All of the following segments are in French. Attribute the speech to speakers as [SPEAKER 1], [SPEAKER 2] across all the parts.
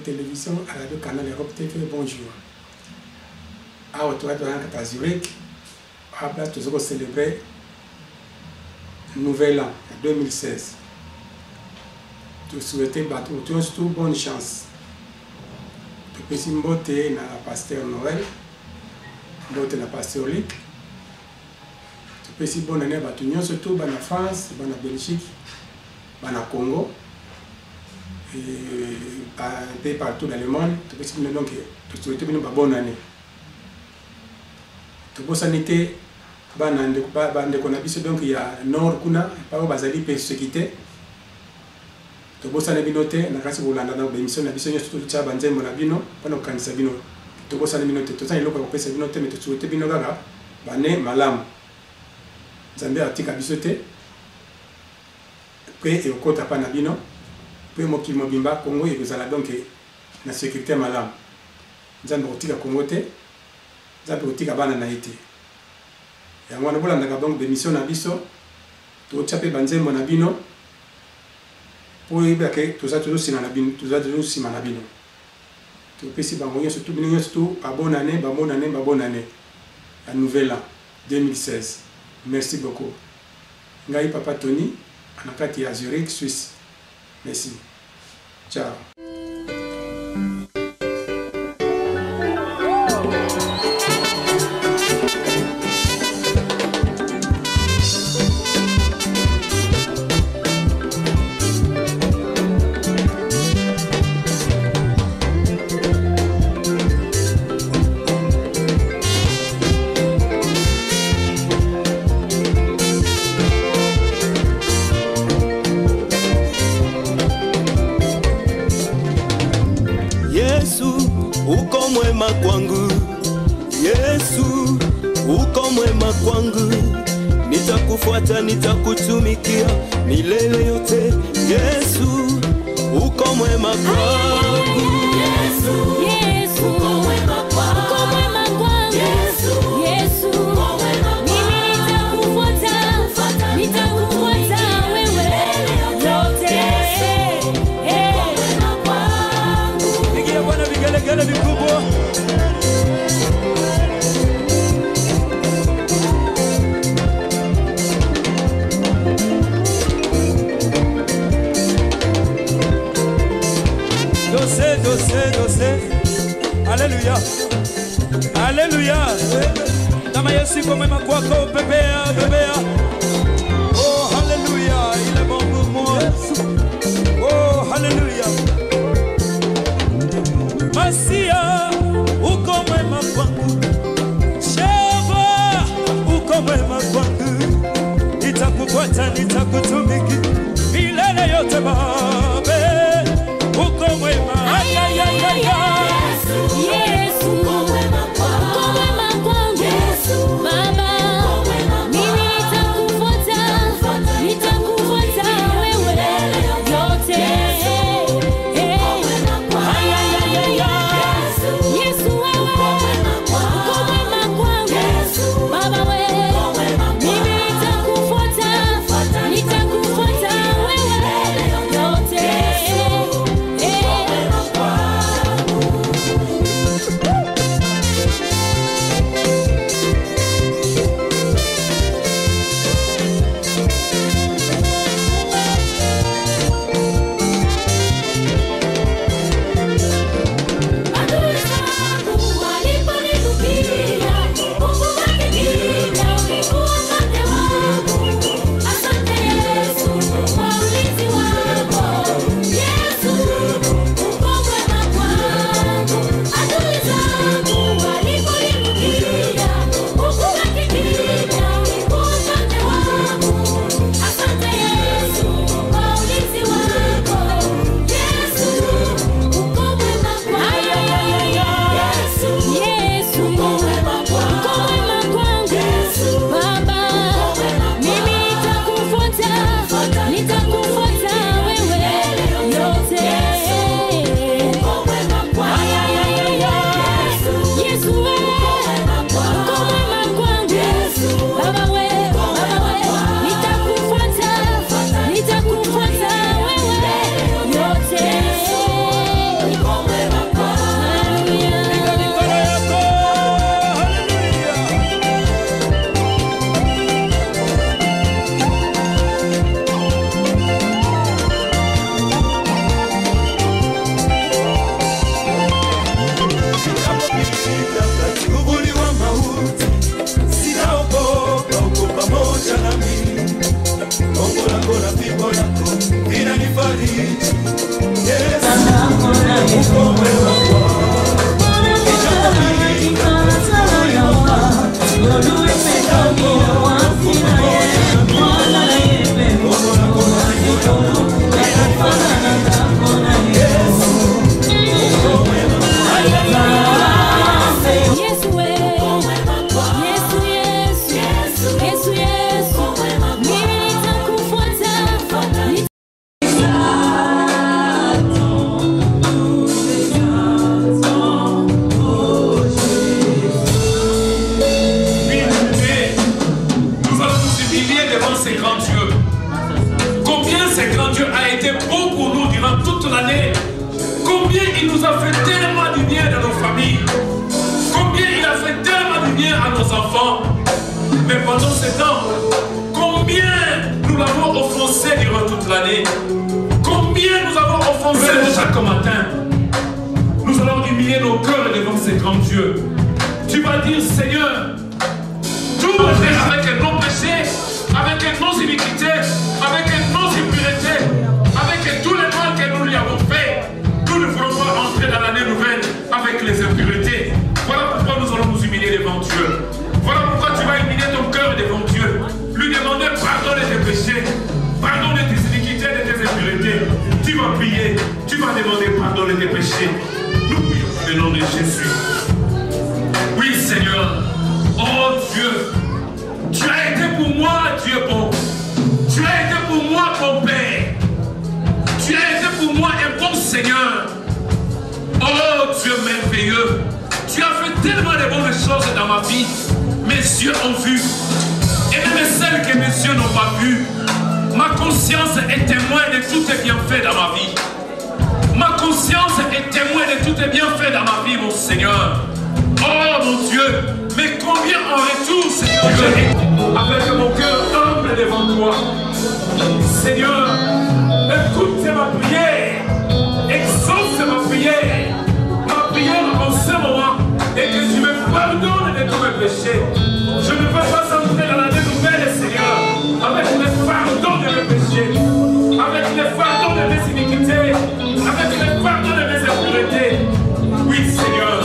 [SPEAKER 1] télévision à la canal Europe TV, bonjour. À Ottawa, à Zurich, à la place, nous allons célébrer le Nouvel An 2016. Nous souhaitons surtout bonne chance. Nous pouvons voter dans la pasteur Noël, voter dans la pasteur Luc. Nous pouvons bonne année à tout surtout en France, en Belgique, en Congo. Et un peu partout dans le monde, nous souhaitons une bonne année. Nous avons sanité, donc il y a nord, il y a bazali persécuté. Nous avons sanité, nous avons émission na biso surtout cha banzembo na bino pana kanisa bino. Nous avons sanité, nous avons pesa bino te mais tu souhaite bino kaka bane malam. Nzambe atika biso te. Pe e okota pa na bino. Pe mokili mobimba Congo ekozala donc na sécurité malam. Nzambe otika Congo te. Nzambe otika bana na ete. Yango wana bolandaka donc d'émission na biso. Tocha pe banzembo na bino. Pour y avoir que tout ça toujours si manabino, tout ça toujours si manabino. Tu peux si bangoyer surtout bien surtout à bonne année, bonne année, bonne année. La nouvelle an 2016. Merci beaucoup. Ngai Papa Tony, anakati ya Zurich, Suisse. Merci. Ciao.
[SPEAKER 2] Uko mwema kwangu, Yesu, uko mwema kwangu, nitakufuata, nitakutumikia milele yote. Yesu, uko mwema kwangu, Yesu, Yesu, uko mwema kwangu, uko mwema kwangu, Yesu, Yesu, uko mwema kwangu, mimi nitakufuata, nitakufuata wewe yote. Uko mwema kwangu, pigia Bwana vigelegele vikubwa. Dose. Alléluia. Alléluia. Kama Yesu iko mwema kwako, pepea. Oh, hallelujah. Il est bon pour moi. Oh, hallelujah. Masia. uko mwema kwangu. Jehova, uko mwema kwangu. Nitakufuata, nitakutumiki milele yote Baba. Uko mwema.
[SPEAKER 3] Yesu, uko mwema kwangu. Baba, mimi nitakufuata wewe yote. Yesu, wewe uko mwema kwangu. Baba, wewe mimi nitakufuata wewe yote.
[SPEAKER 4] Je ne veux pas entrer dans l'année nouvelle, Seigneur, avec les pardons de mes péchés, avec les pardons de mes iniquités, avec les pardons de mes impuretés. Oui, Seigneur.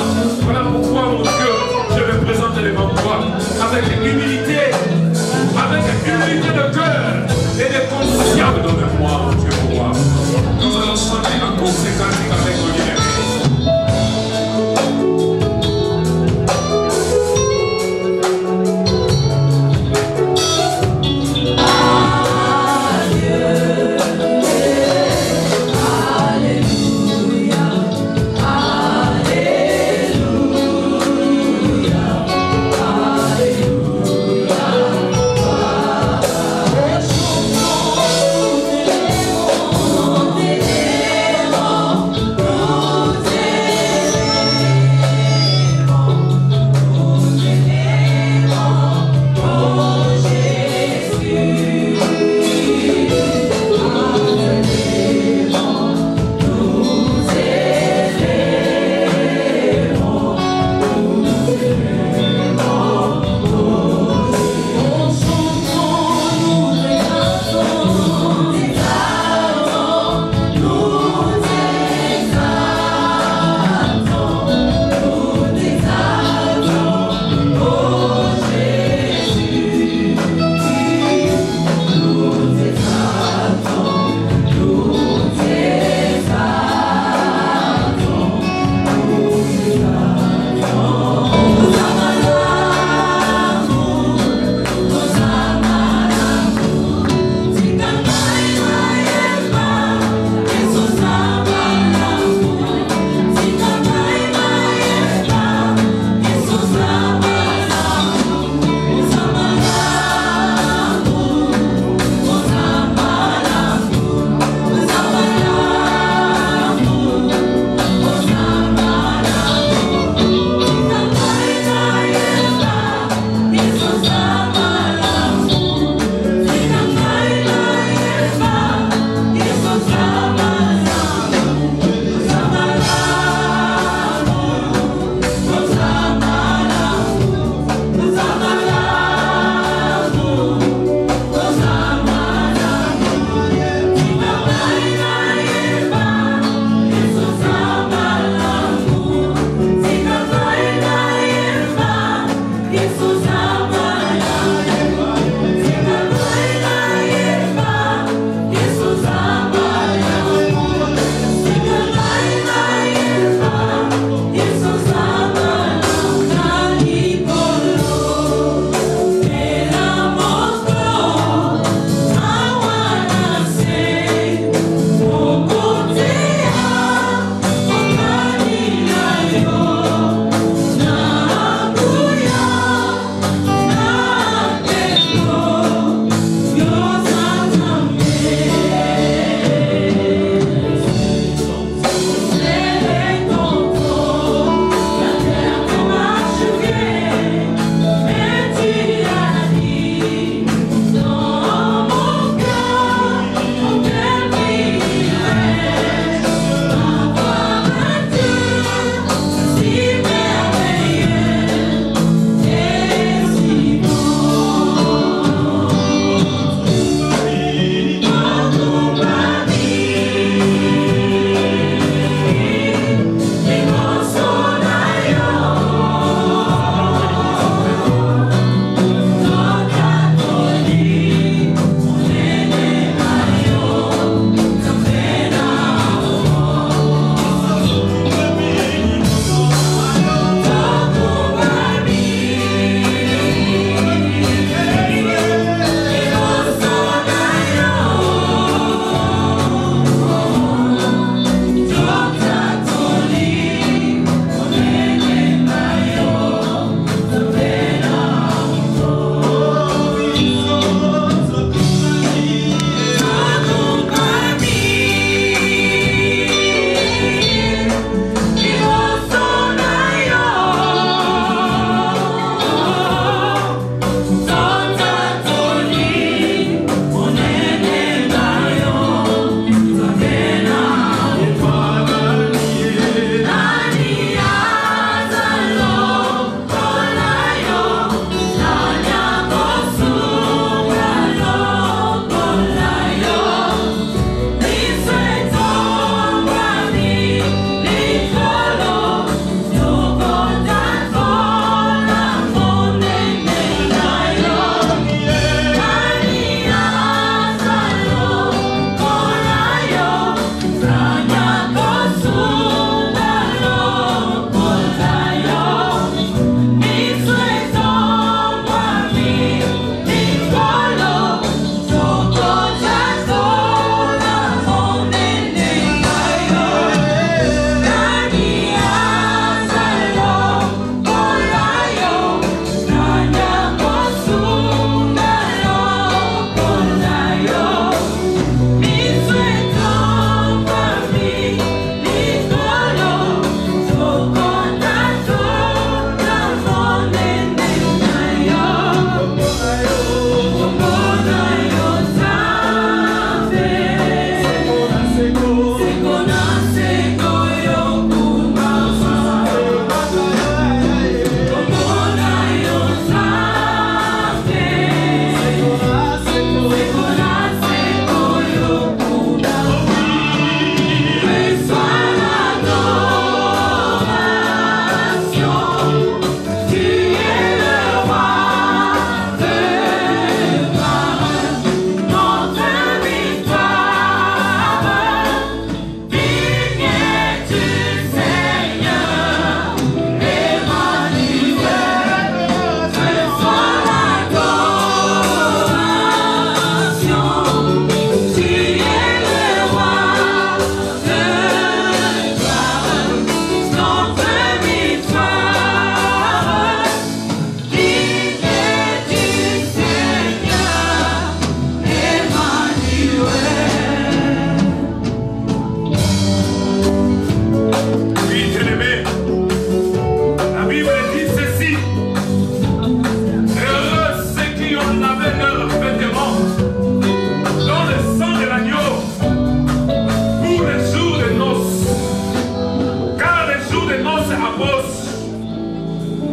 [SPEAKER 4] approchent.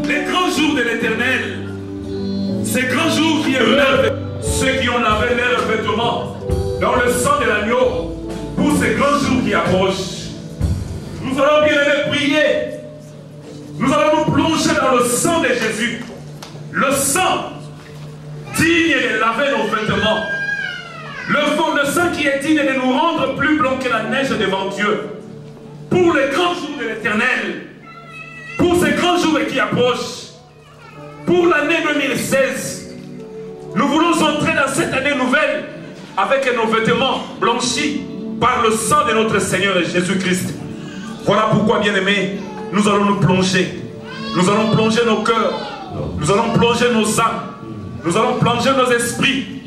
[SPEAKER 4] Les grands jours de l'Éternel. Ces grands jours qui émeuvent ceux qui ont lavé leurs vêtements dans le sang de l'agneau pour ces grands jours qui approchent. Nous allons bien aller prier. Nous allons nous plonger dans le sang de Jésus. Le sang digne de laver nos vêtements. Le sang qui est digne de nous rendre plus blancs que la neige devant Dieu. Pour les grands jours de l'Éternel. Pour ces grands jours qui approchent. Pour l'année 2016. Nous voulons entrer dans cette année nouvelle avec nos vêtements blanchis par le sang de notre Seigneur Jésus-Christ. Voilà pourquoi, bien-aimés, nous allons nous plonger. Nous allons plonger nos cœurs. Nous allons plonger nos âmes. Nous allons plonger nos esprits.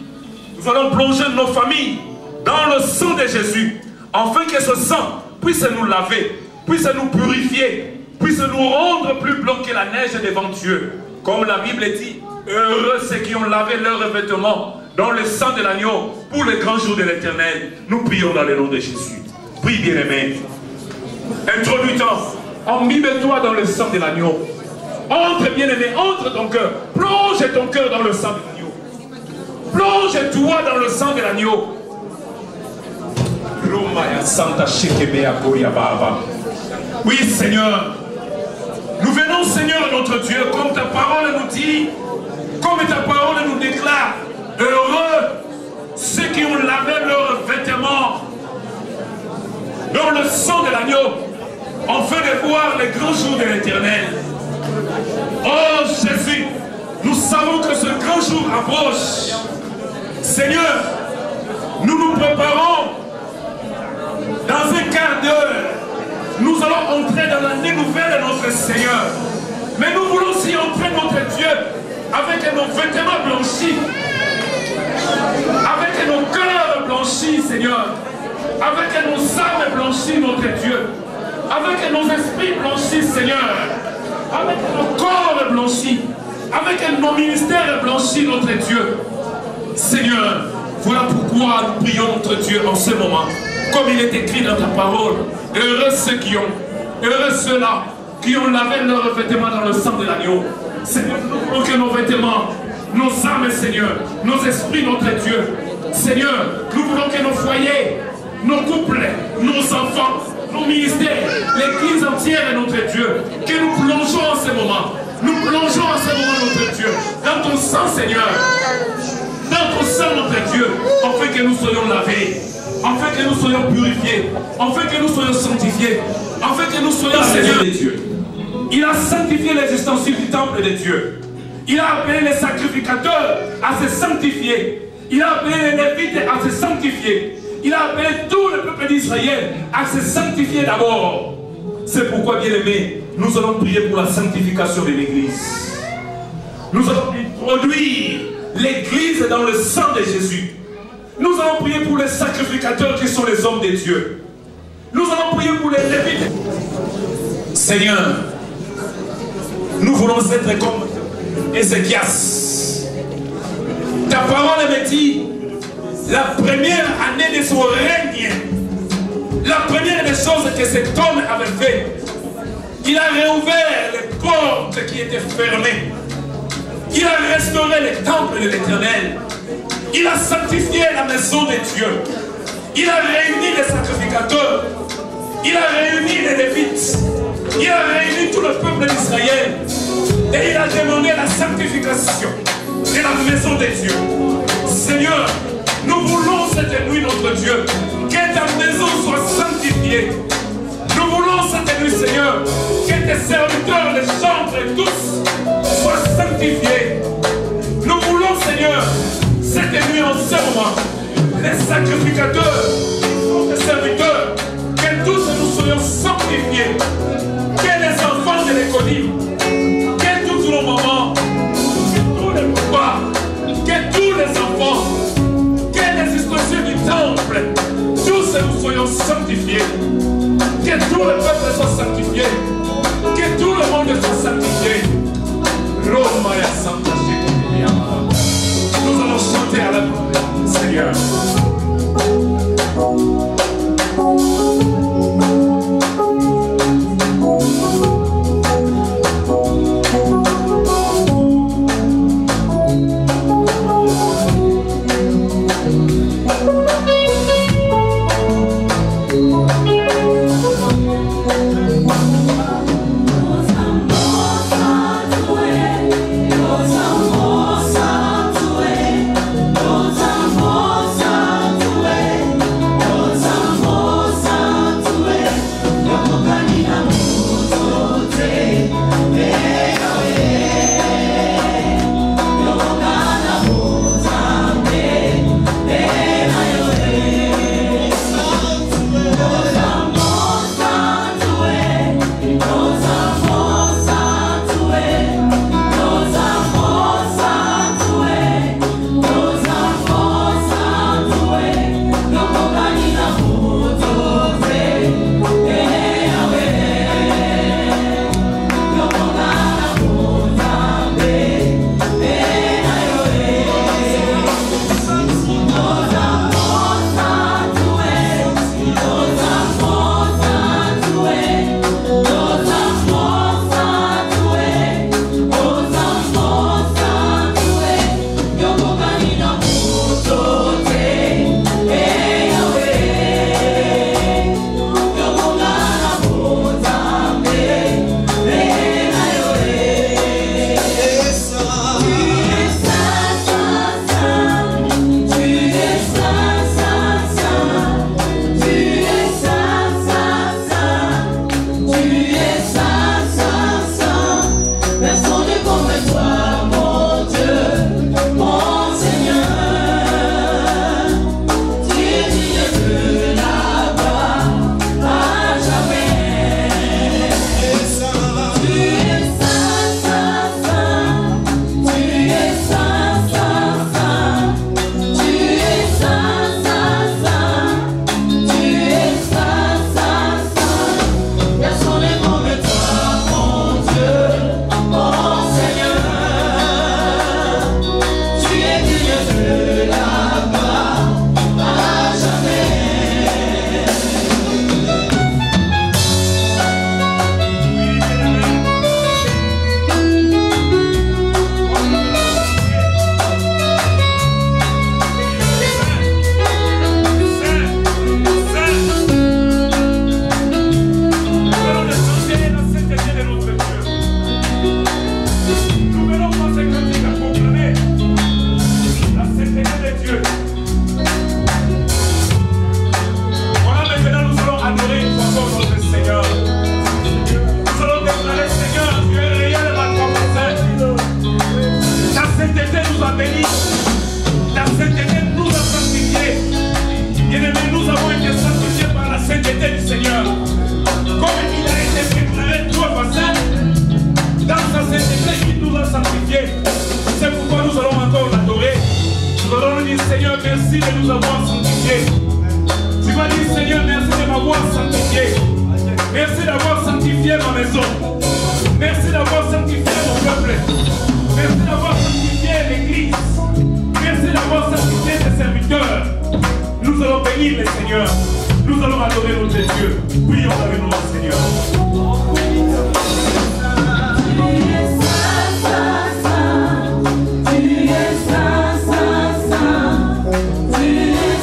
[SPEAKER 4] Nous allons plonger nos familles dans le sang de Jésus. Afin que ce sang puisse nous laver, puisse nous purifier, puisse nous rendre plus blancs que la neige devant Dieu. Comme la Bible dit, heureux ceux qui ont lavé leurs vêtements dans le sang de l'agneau pour les grands jours de l'Éternel. Nous prions dans le nom de Jésus. Prie, bien-aimé. Introduis-toi, imbibe-toi dans le sang de l'agneau. Entre, bien-aimé, entre ton cœur. Plonge ton cœur dans le sang de l'agneau. Plonge-toi dans le sang de l'agneau. Oui, Seigneur. Nous venons, Seigneur, notre Dieu, comme ta parole nous dit, comme ta parole nous déclare, heureux ceux qui ont lavé leurs vêtements dans le sang de l'agneau, afin de voir les grands jours de l'Éternel. Oh Jésus, nous savons que ce grand jour approche. Seigneur, nous nous préparons. Dans un quart d'heure, nous allons entrer dans l'année nouvelle de notre Seigneur. Mais nous voulons aussi entrer, notre Dieu, avec nos vêtements blanchis, avec nos cœurs blanchis, Seigneur, avec nos âmes blanchies, notre Dieu, avec nos esprits blanchis, Seigneur, avec nos corps blanchis, avec nos ministères blanchis, notre Dieu. Seigneur, voilà pourquoi nous prions notre Dieu en ce moment, comme il est écrit dans ta parole. Heureux ceux qui ont, heureux ceux-là qui ont lavé leurs vêtements dans le sang de l'agneau. Seigneur, nous voulons que nos vêtements, nos âmes, Seigneur, nos esprits, notre Dieu. Seigneur, nous voulons que nos foyers, nos couples, nos enfants, nos ministères, l'église entière est notre Dieu. Que nous plongeons en ce moment. Nous plongeons en ce moment, notre Dieu, dans ton sang, Seigneur. Dans ton sang, notre Dieu, afin que nous soyons lavés, afin que nous soyons purifiés, afin que nous soyons sanctifiés, afin que nous soyons Seigneur de Dieu. Il a sanctifié les ustensiles du temple de Dieu. Il a appelé les sacrificateurs à se sanctifier. Il a appelé les Lévites à se sanctifier. Il a appelé tout le peuple d'Israël à se sanctifier d'abord. C'est pourquoi, bien-aimés, nous allons prier pour la sanctification de l'Église. Nous allons introduire l'Église dans le sang de Jésus. Nous allons prier pour les sacrificateurs qui sont les hommes de Dieu. Nous allons prier pour les Lévites. Seigneur, nous voulons être comme Ézéchias. Ta parole me dit, la première année de son règne, la première des choses que cet homme avait fait, il a réouvert les portes qui étaient fermées. Il a restauré les temples de l'Éternel. Il a sanctifié la maison de Dieu. Il a réuni les sacrificateurs. Il a réuni les Lévites. Il a réuni tout le peuple d'Israël. Et il a demandé la sanctification de la maison de Dieu. Seigneur, nous voulons cette nuit, notre Dieu, que ta maison soit sanctifiée. Nous voulons cette nuit, Seigneur, que tes serviteurs, les chantres et tous soient sanctifiés. Nous voulons, Seigneur, cette nuit en ce moment, les sacrificateurs, les serviteurs, que tous nous soyons sanctifiés. Que les enfants de l'économie, que tous nos mamans, que tous les papas, que tous les enfants, que les ustensiles du temple, tous nous soyons sanctifiés. Que tout le peuple soit sanctifié. Que tout le monde soit sanctifié. Nous allons chanter à la gloire, Seigneur. merci de nous avoir sanctifiés. Tu vas dire, Seigneur, merci de m'avoir sanctifié. Merci d'avoir sanctifié ma maison. Merci d'avoir sanctifié mon peuple. Merci d'avoir sanctifié l'église. Merci d'avoir sanctifié tes serviteurs. Nous allons bénir le Seigneur. Nous allons adorer notre Dieu. Prions avec nous, Seigneur.
[SPEAKER 3] Tu es saint, saint, saint. Tu es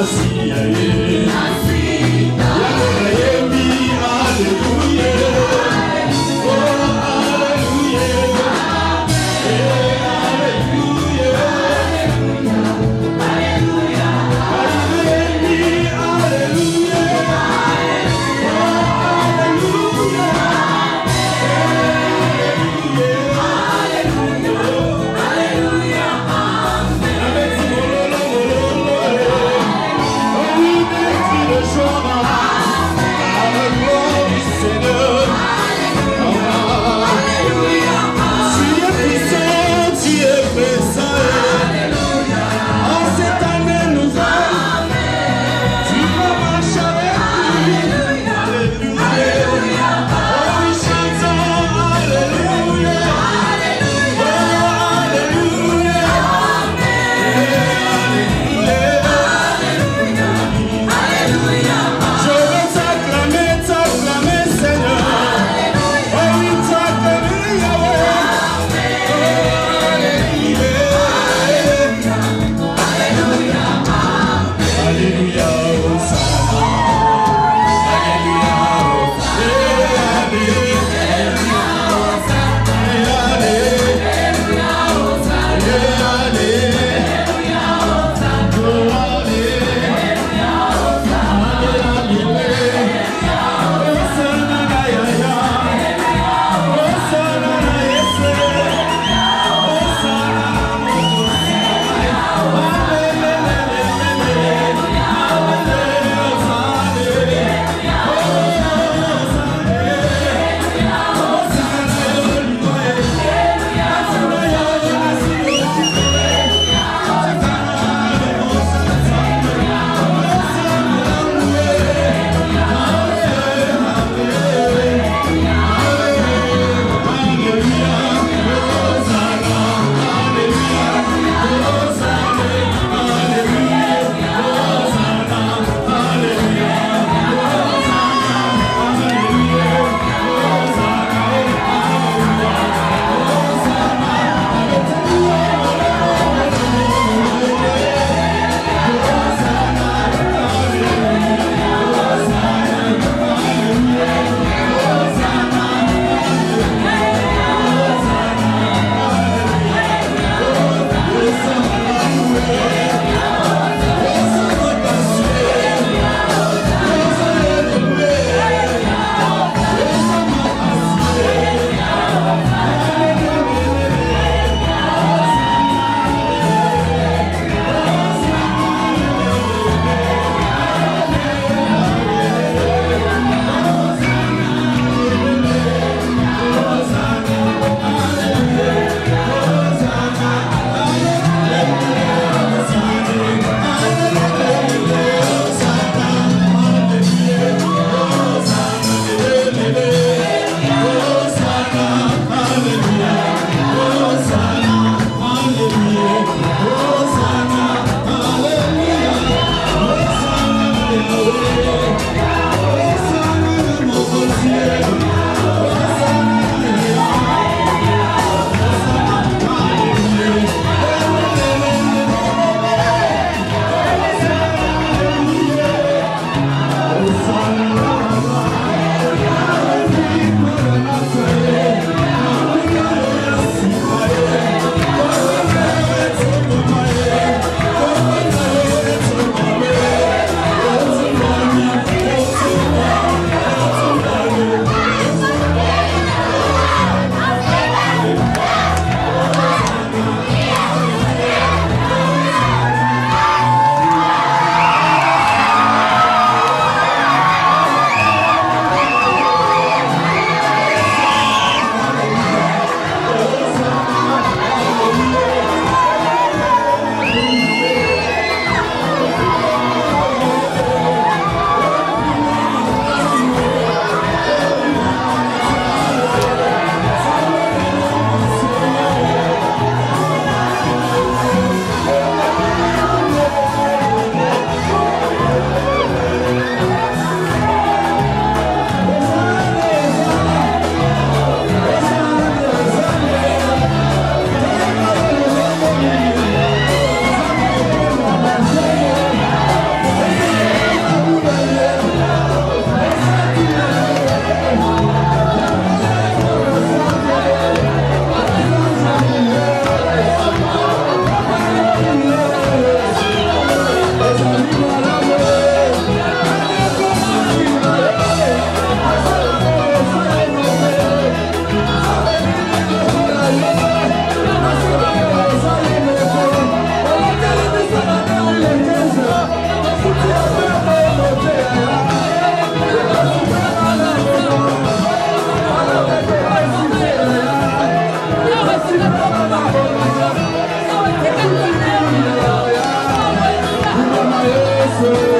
[SPEAKER 5] Hallelujah. Hallelujah.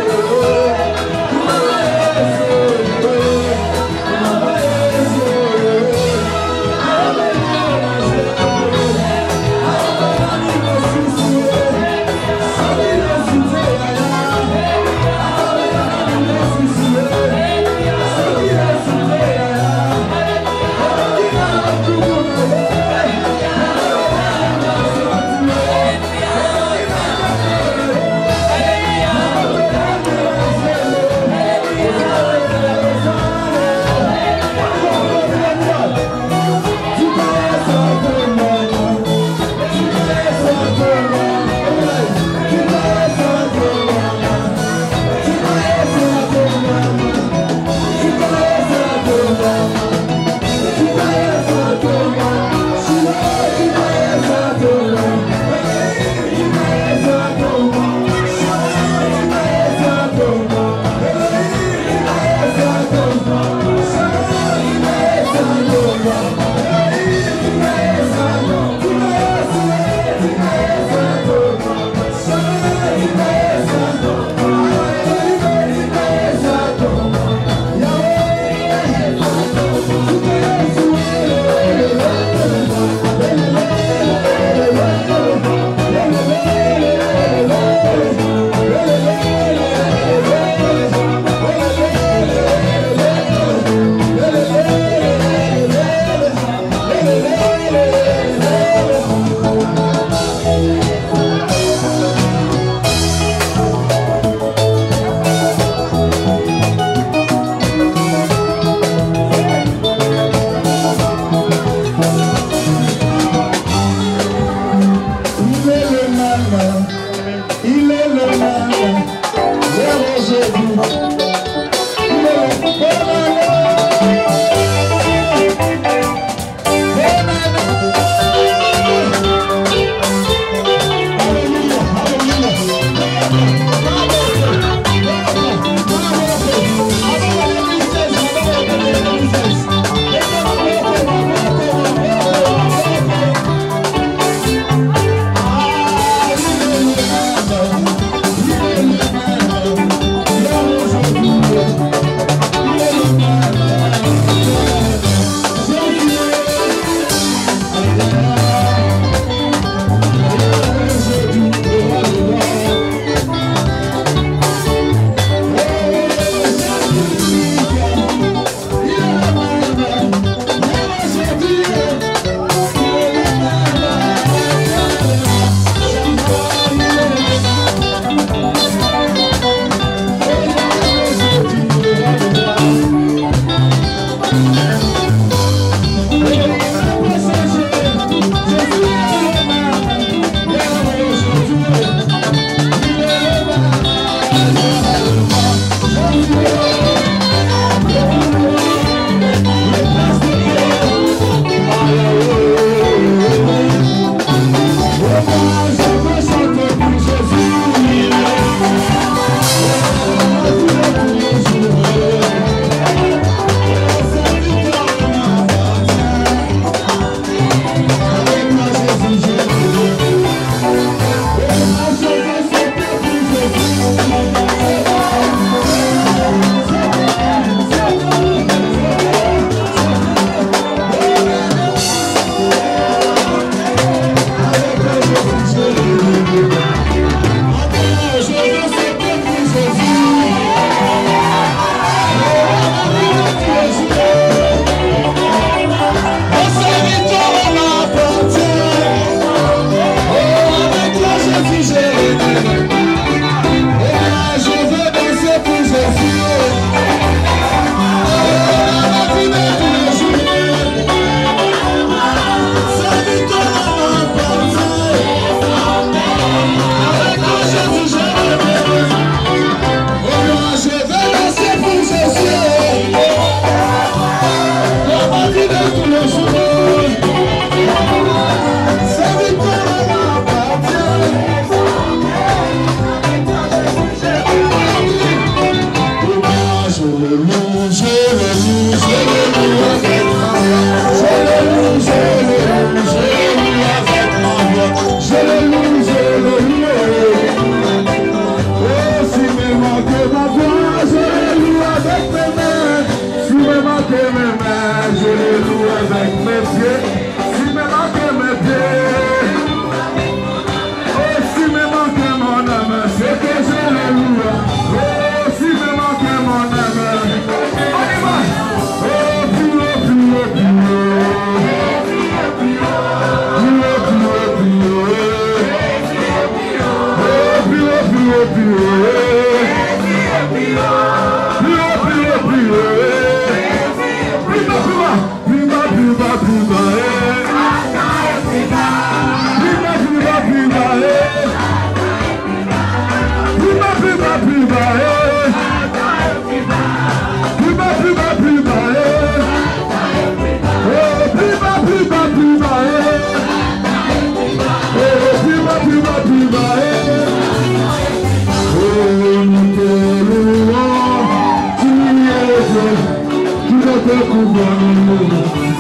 [SPEAKER 5] pouvoir nous,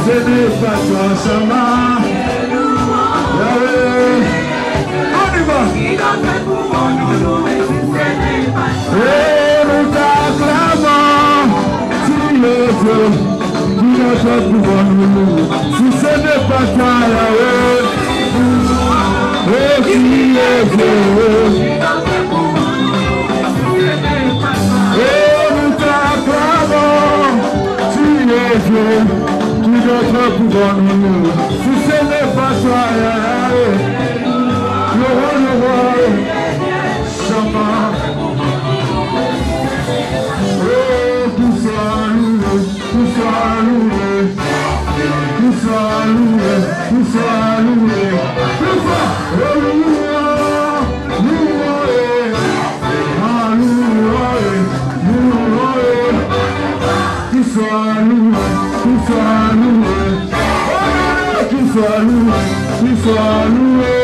[SPEAKER 5] ce n'est pas toi seulement. On y va. Et nous t'acclamons, tu le veux, tu notre pouvoir nous, si ce n'est pas toi Yahweh, et qui le veut. Et nous t'acclamons, tu es Dieu, tu notre pouvoir nous, si ce n'est pas toi Yahweh, le roi, Shama. Oh, tout soit loué, tout soit loué, tout soit loué, tout soit loué, tout soit loué, loué, loué, tout soit loué, tout soit loué, tout soit loué, tout soit loué,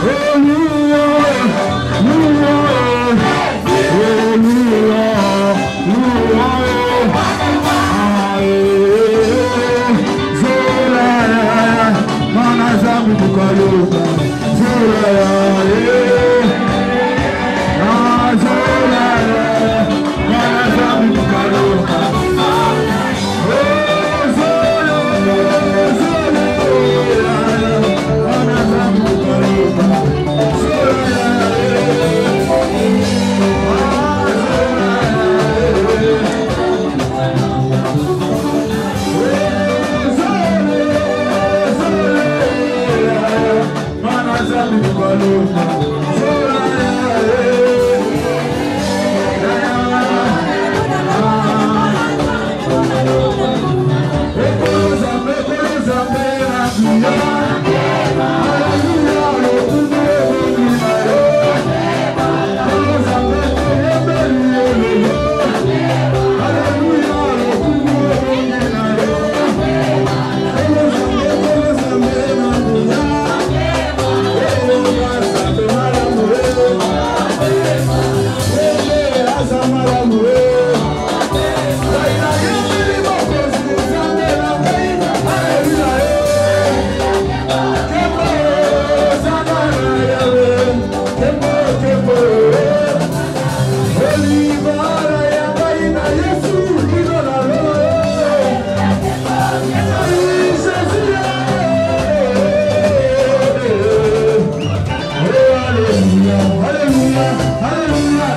[SPEAKER 5] oh loué, loué, oh loué. Hallelujah, hallelujah, hallelujah,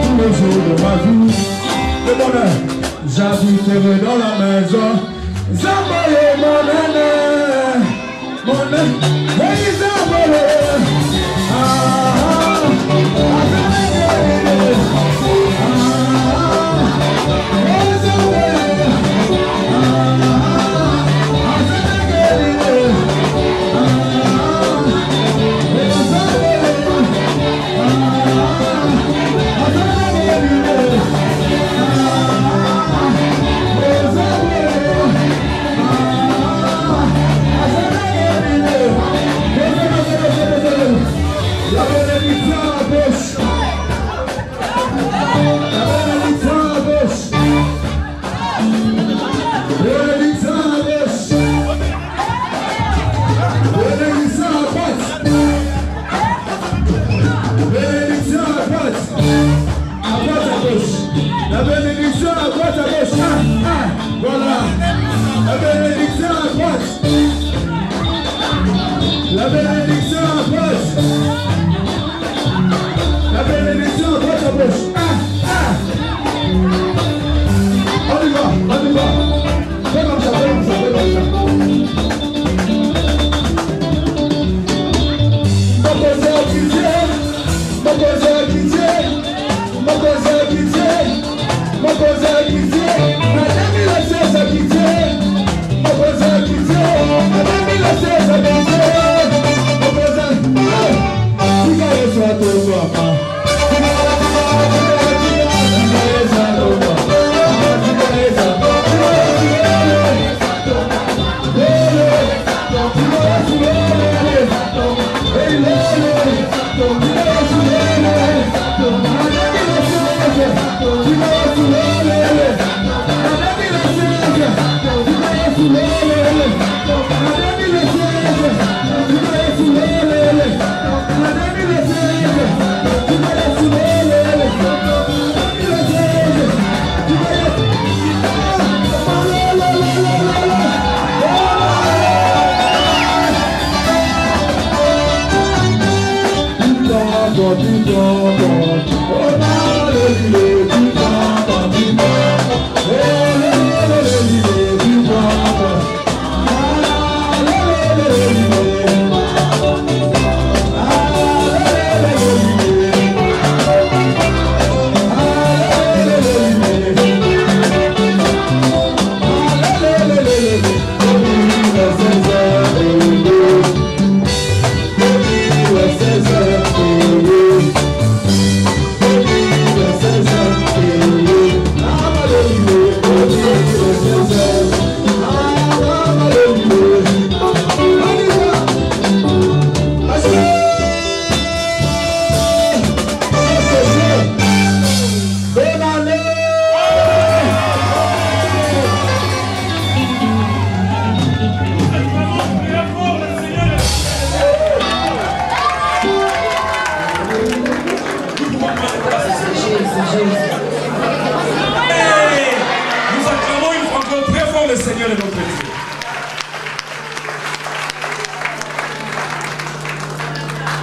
[SPEAKER 5] tous les jours de ma vie. Le bonheur, j'habiterai dans la maison. Zambolé, mon aîné, hey Zambolé. La bénédiction à droite, à gauche. Voilà. La bénédiction à droite. La bénédiction à droite. La bénédiction à droite, à gauche. On y va, on y va. Fais comme ça, fais comme ça, fais comme ça. Mon cousin a quitté. Mon cousin a quitté. Mon cousin a quitté. Mon cousin a quitté, madame il a cesse à quitter. Mon cousin a quitté, madame il a cesse à quitter. Mon cousin, tu gardes ça à ton papa. Tu gardes ça à ton papa. Tu gardes ça.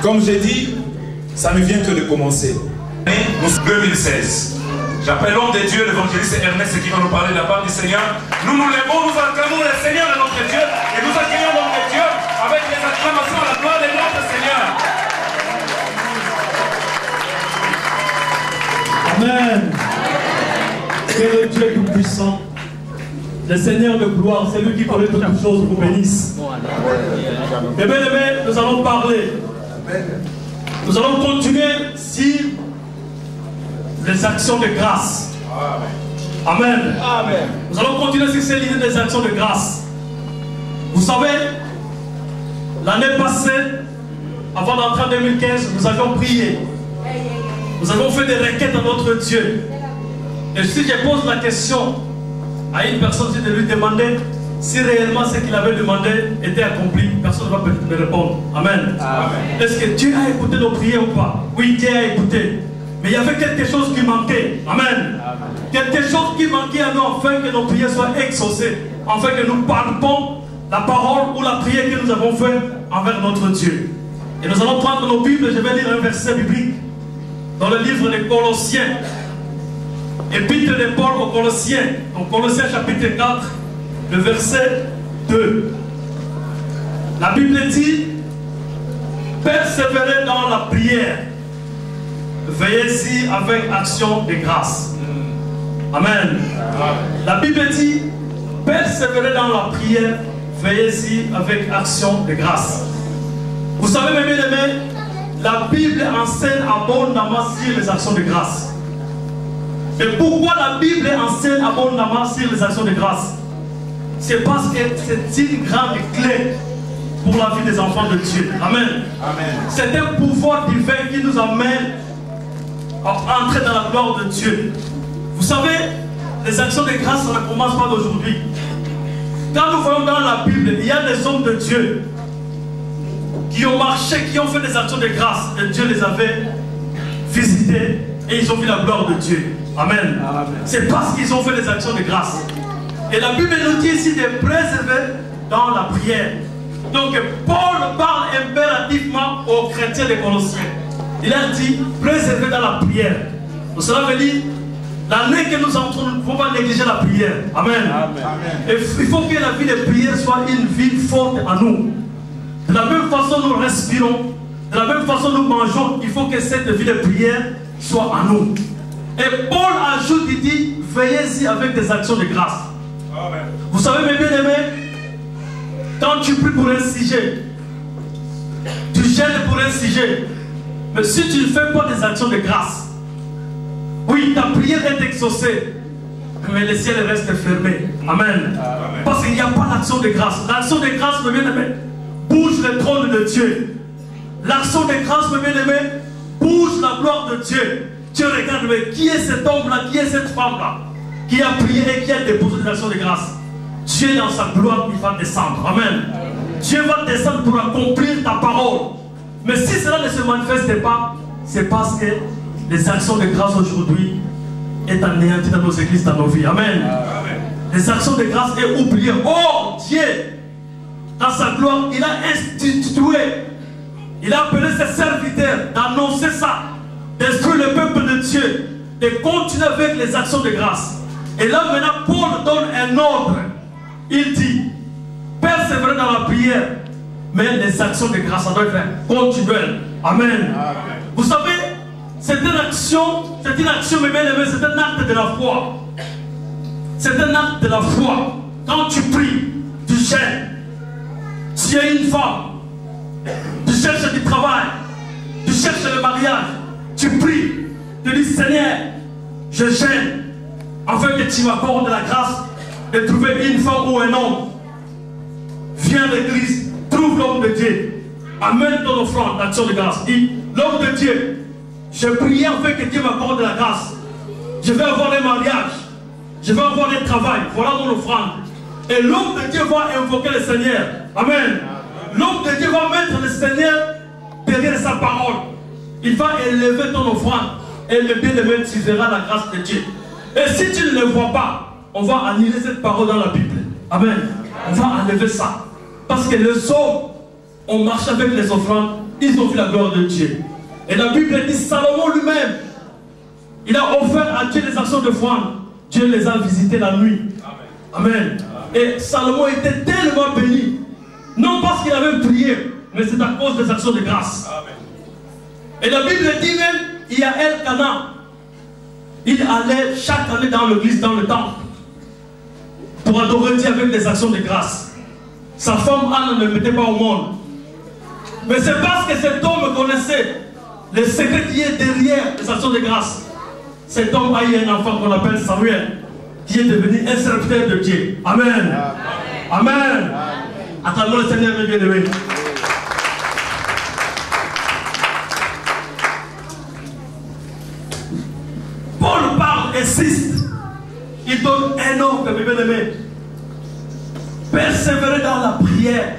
[SPEAKER 6] Comme j'ai dit, ça ne vient que de commencer. 2016. J'appelle l'homme de Dieu, l'évangéliste Ernest, qui va nous parler de la part du Seigneur. Nous nous levons, nous acclamons le Seigneur de notre Dieu et nous accueillons l'homme de Dieu avec les acclamations à la gloire de notre Seigneur.
[SPEAKER 2] Amen. Que le Dieu tout-puissant, le Seigneur de gloire, c'est lui qui connaît toutes choses, vous bénisse. Et bien aimés, nous allons parler. Nous allons continuer sur les actions de grâce. Amen. Amen. Nous allons continuer sur ces lignes des actions de grâce. Vous savez, l'année passée, avant d'entrer en 2015, nous avions prié. Nous avons fait des requêtes à notre Dieu. Et si je pose la question à une personne, c'est de lui demander si réellement ce qu'il avait demandé était accompli, personne ne va me répondre. Amen. Amen. Est-ce que Dieu a écouté nos prières ou pas? Oui, Dieu a écouté. Mais il y avait quelque chose qui manquait. Amen. Amen. Quelque chose qui manquait à nous afin que nos prières soient exaucées. Afin que nous parlons la parole ou la prière que nous avons faite envers notre Dieu. Et nous allons prendre nos Bibles, je vais lire un verset biblique. dans le livre des Colossiens, épître de Paul aux Colossiens, donc Colossiens chapitre 4, le verset 2. La Bible dit, persévérez dans la prière, veillez-y avec action de grâce. Amen. La Bible dit, persévérez dans la prière, veillez-y avec action de grâce. Vous savez, mes bien-aimés, la Bible enseigne abondamment sur les actions de grâce. Et pourquoi la Bible enseigne abondamment sur les actions de grâce? C'est parce que c'est une grande clé pour la vie des enfants de Dieu. Amen. C'est un pouvoir divin qui nous amène à entrer dans la gloire de Dieu. Vous savez, les actions de grâce, ça ne commence pas d'aujourd'hui. Quand nous voyons dans la Bible, il y a des hommes de Dieu qui ont marché, qui ont fait des actions de grâce. Et Dieu les avait visités et ils ont vu la gloire de Dieu. Amen. C'est parce qu'ils ont fait des actions de grâce. Et la Bible nous dit ici de préserver dans la prière. Donc Paul parle impérativement aux chrétiens des Colossiens. Il a dit préserver dans la prière. Donc cela veut dire l'année que nous entrons, nous ne pouvons pas négliger la prière. Amen. Et il faut que la vie de prière soit une vie forte à nous. De la même façon nous respirons, de la même façon nous mangeons, il faut que cette vie de prière soit à nous. Et Paul ajoute, il dit, veillez-y avec des actions de grâce. Amen. Vous savez, mes bien-aimés, quand tu pries pour un sujet, tu gênes pour un sujet, mais si tu ne fais pas des actions de grâce, oui, ta prière est exaucée, mais le ciel reste fermé. Amen. Amen. Parce qu'il n'y a pas d'action de grâce. L'action de grâce, mes bien-aimés, bouge le trône de Dieu. L'action de grâce, mes bien-aimés, bouge la gloire de Dieu. Dieu regarde, mais qui est cet homme-là, qui est cette femme-là, qui a prié et qui a déposé des actions de grâce? Dieu, dans sa gloire, il va descendre. Amen. Dieu va descendre pour accomplir ta parole. Mais si cela ne se manifeste pas, c'est parce que les actions de grâce aujourd'hui est anéanties dans nos églises, dans nos vies. Amen. Amen. Les actions de grâce est oubliées. Oh, Dieu, dans sa gloire, il a institué, il a appelé ses serviteurs d'annoncer ça, d'instruire le peuple de Dieu, de continuer avec les actions de grâce. Et là maintenant, Paul donne un ordre. Il dit, persévérer dans la prière, mais les actions de grâce, ça doit être continuel. Amen. Amen. Vous savez, c'est une action, mes bien-aimés, c'est un acte de la foi. C'est un acte de la foi. Quand tu pries, tu gênes. Tu es une femme, tu cherches du travail, tu cherches le mariage, tu pries, tu dis Seigneur, je gêne, afin que tu m'accordes la grâce de trouver une femme ou un homme. Viens à l'église, trouve l'homme de Dieu, amène ton offrande d'action de grâce. Dis, l'homme de Dieu, je prie afin que Dieu m'accorde la grâce. Je vais avoir un mariage, je vais avoir un travail, voilà mon offrande. Et l'homme de Dieu va invoquer le Seigneur. Amen. L'homme de Dieu va mettre le Seigneur derrière sa parole. Il va élever ton offrande. Et le bien-aimé, tu verras la grâce de Dieu. Et si tu ne le vois pas, on va annuler cette parole dans la Bible. Amen. On va enlever ça. Parce que les hommes ont marché avec les offrandes. Ils ont vu la gloire de Dieu. Et la Bible dit, Salomon lui-même, il a offert à Dieu les actions d'offrande. Dieu les a visités la nuit. Amen. Et Salomon était tellement béni. Non parce qu'il avait prié, mais c'est à cause des actions de grâce. Amen. Et la Bible dit même, il y a Elkanah. Il allait chaque année dans l'église, dans le temple, pour adorer Dieu avec des actions de grâce. Sa femme Anne ne le mettait pas au monde. Mais c'est parce que cet homme connaissait le secret qui est derrière les actions de grâce. Cet homme a eu un enfant qu'on appelle Samuel, qui est devenu un serviteur de Dieu. Amen. Amen. Amen. Attendons le Seigneur, mes bien-aimés. Paul parle, insiste. Il donne un ordre, mes bien-aimés. Persévérer dans la prière.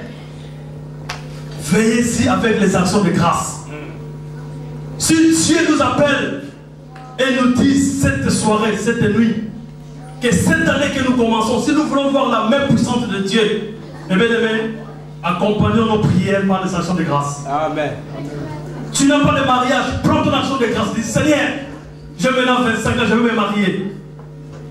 [SPEAKER 2] Veillez-y avec les actions de grâce. Si Dieu nous appelle et nous dit cette soirée, cette nuit, que cette année que nous commençons, si nous voulons voir la main puissante de Dieu, mes bien-aimés, accompagnons nos prières par les actions de grâce. Amen. Tu n'as pas de mariage, prends ton action de grâce. Dis Seigneur, j'ai maintenant 25 ans, je veux me marier.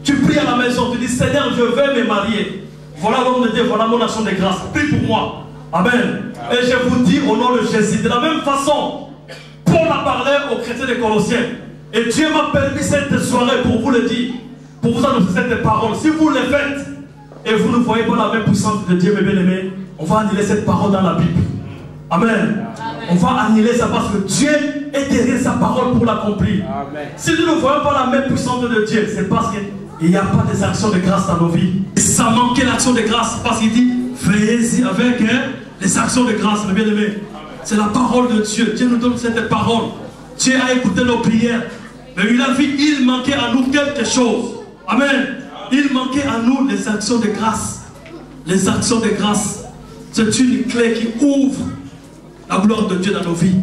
[SPEAKER 2] Tu pries à la maison, tu dis Seigneur, je veux me marier. Voilà l'homme de Dieu, voilà mon action de grâce. Prie pour moi. Amen. Et je vous dis au nom de Jésus, de la même façon, Paul a parlé aux chrétiens des Colossiens. Et Dieu m'a permis cette soirée pour vous le dire, pour vous annoncer cette parole. Si vous le faites, et vous ne voyez pas la même puissance de Dieu, mes bien-aimés, on va annuler cette parole dans la Bible. Amen. On va annuler ça parce que Dieu est derrière sa parole pour l'accomplir. Si nous ne voyons pas la même puissance de Dieu, c'est parce qu'il n'y a pas des actions de grâce dans nos vies. Et ça manquait l'action de grâce parce qu'il dit, veillez-y avec les actions de grâce, mes bien-aimés. C'est la parole de Dieu. Dieu nous donne cette parole. Dieu a écouté nos prières. Mais il manquait à nous quelque chose. Amen. Il manquait à nous les actions de grâce. Les actions de grâce, c'est une clé qui ouvre la gloire de Dieu dans nos vies.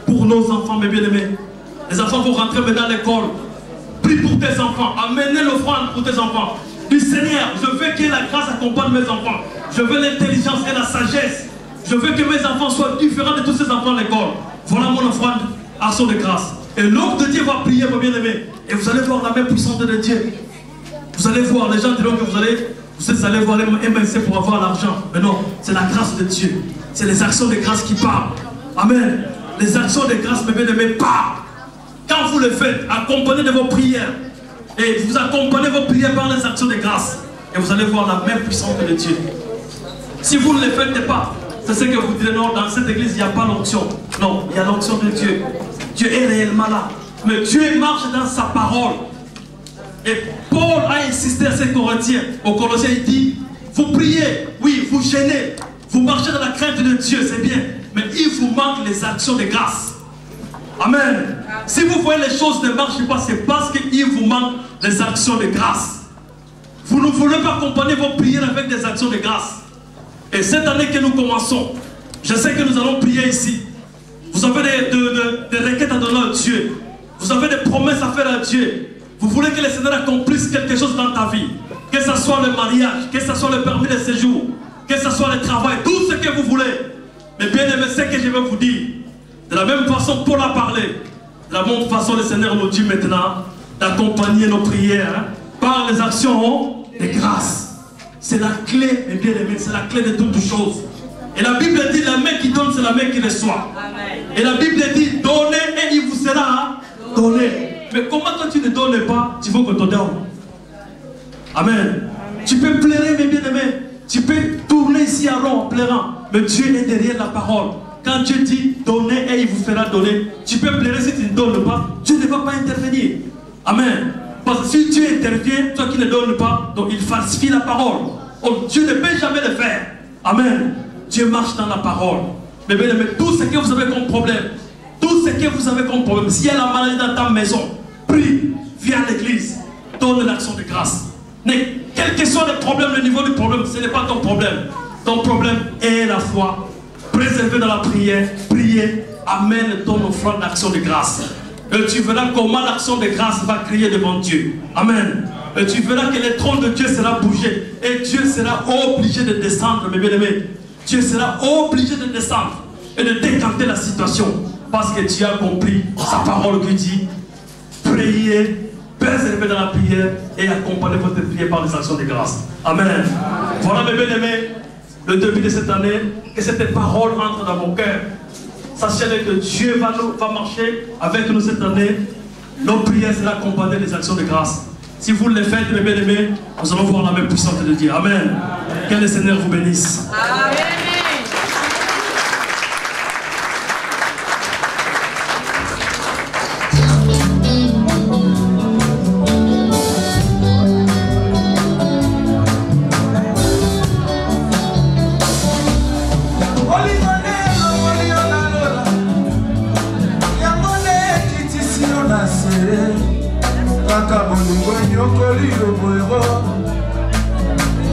[SPEAKER 2] Pour nos enfants, mes bien-aimés. Les enfants vont rentrer maintenant à l'école. Prie pour tes enfants. Amenez l'offrande pour tes enfants. Dis Seigneur, je veux que la grâce accompagne mes enfants. Je veux l'intelligence et la sagesse. Je veux que mes enfants soient différents de tous ces enfants à l'école. Voilà mon offrande, action de grâce. Et l'homme de Dieu va prier, mes bien-aimés. Et vous allez voir la même puissance de Dieu. Vous allez voir, les gens diront que vous allez voir les MNC pour avoir l'argent. Mais non, c'est la grâce de Dieu. C'est les actions de grâce qui parlent. Amen. Les actions de grâce, mes bien-aimés, parlent. Quand vous le faites, accompagnez de vos prières. Et vous accompagnez vos prières par les actions de grâce. Et vous allez voir la même puissance de Dieu. Si vous ne le faites pas, c'est ce que vous direz, non, dans cette église, il n'y a pas l'onction. Non, il y a l'onction de Dieu. Dieu est réellement là. Mais Dieu marche dans sa parole. Et Paul a insisté à ses Corinthiens. Aux Colossiens, il dit, vous priez, oui, vous gênez, vous marchez dans la crainte de Dieu, c'est bien. Mais il vous manque les actions de grâce. Amen. Si vous voyez les choses ne marchent pas, c'est parce qu'il vous manque les actions de grâce. Vous ne voulez pas accompagner vos prières avec des actions de grâce. Et cette année que nous commençons, je sais que nous allons prier ici. Vous avez des requêtes à donner à Dieu. Vous avez des promesses à faire à Dieu. Vous voulez que le Seigneur accomplisse quelque chose dans ta vie. Que ce soit le mariage, que ce soit le permis de séjour, que ce soit le travail, tout ce que vous voulez. Mais bien aimé, ce que je vais vous dire, de la même façon Paul a parlé, de la même façon le Seigneur nous dit maintenant d'accompagner nos prières par les actions de grâce. C'est la clé, mes bien-aimés, c'est la clé de toutes choses. Et la Bible dit, la main qui donne, c'est la main qui reçoit. Et la Bible dit, donnez et il vous sera donné. Mais comment toi tu ne donnes pas, tu veux qu'on te donne? Amen. Tu peux pleurer, mes bien-aimés. Tu peux tourner ici à rond en pleurant. Mais Dieu est derrière la parole. Quand Dieu dit, donnez et il vous fera donner, tu peux pleurer si tu ne donnes pas. Dieu ne va pas intervenir. Amen. Parce que si Dieu intervient, toi qui ne donnes pas, donc il falsifie la parole. Donc Dieu ne peut jamais le faire. Amen. Dieu marche dans la parole. Mais bien aimé, tout ce que vous avez comme problème, tout ce que vous avez comme problème, s'il y a la maladie dans ta maison, prie, viens à l'église, donne l'action de grâce. Mais quel que soit le problème, le niveau du problème, ce n'est pas ton problème. Ton problème est la foi. Préservé dans la prière, prier, amène ton offrande d'action de grâce. Et tu verras comment l'action de grâce va crier devant Dieu. Amen. Et tu verras que le trône de Dieu sera bougé. Et Dieu sera obligé de descendre, mes bien-aimés. Dieu sera obligé de descendre et de décanter la situation. Parce que Dieu a compris sa parole qui dit, priez, persévérez dans la prière et accompagnez votre prière par les actions de grâce. Amen. Voilà, mes bien-aimés, le début de cette année, que cette parole entre dans mon cœur. Sachez que Dieu va marcher avec nous cette année. Nos prières seront accompagnées des actions de grâce. Si vous le faites, mes bien-aimés, nous allons voir la même puissance de Dieu. Amen. Que le Seigneur vous bénisse. Amen.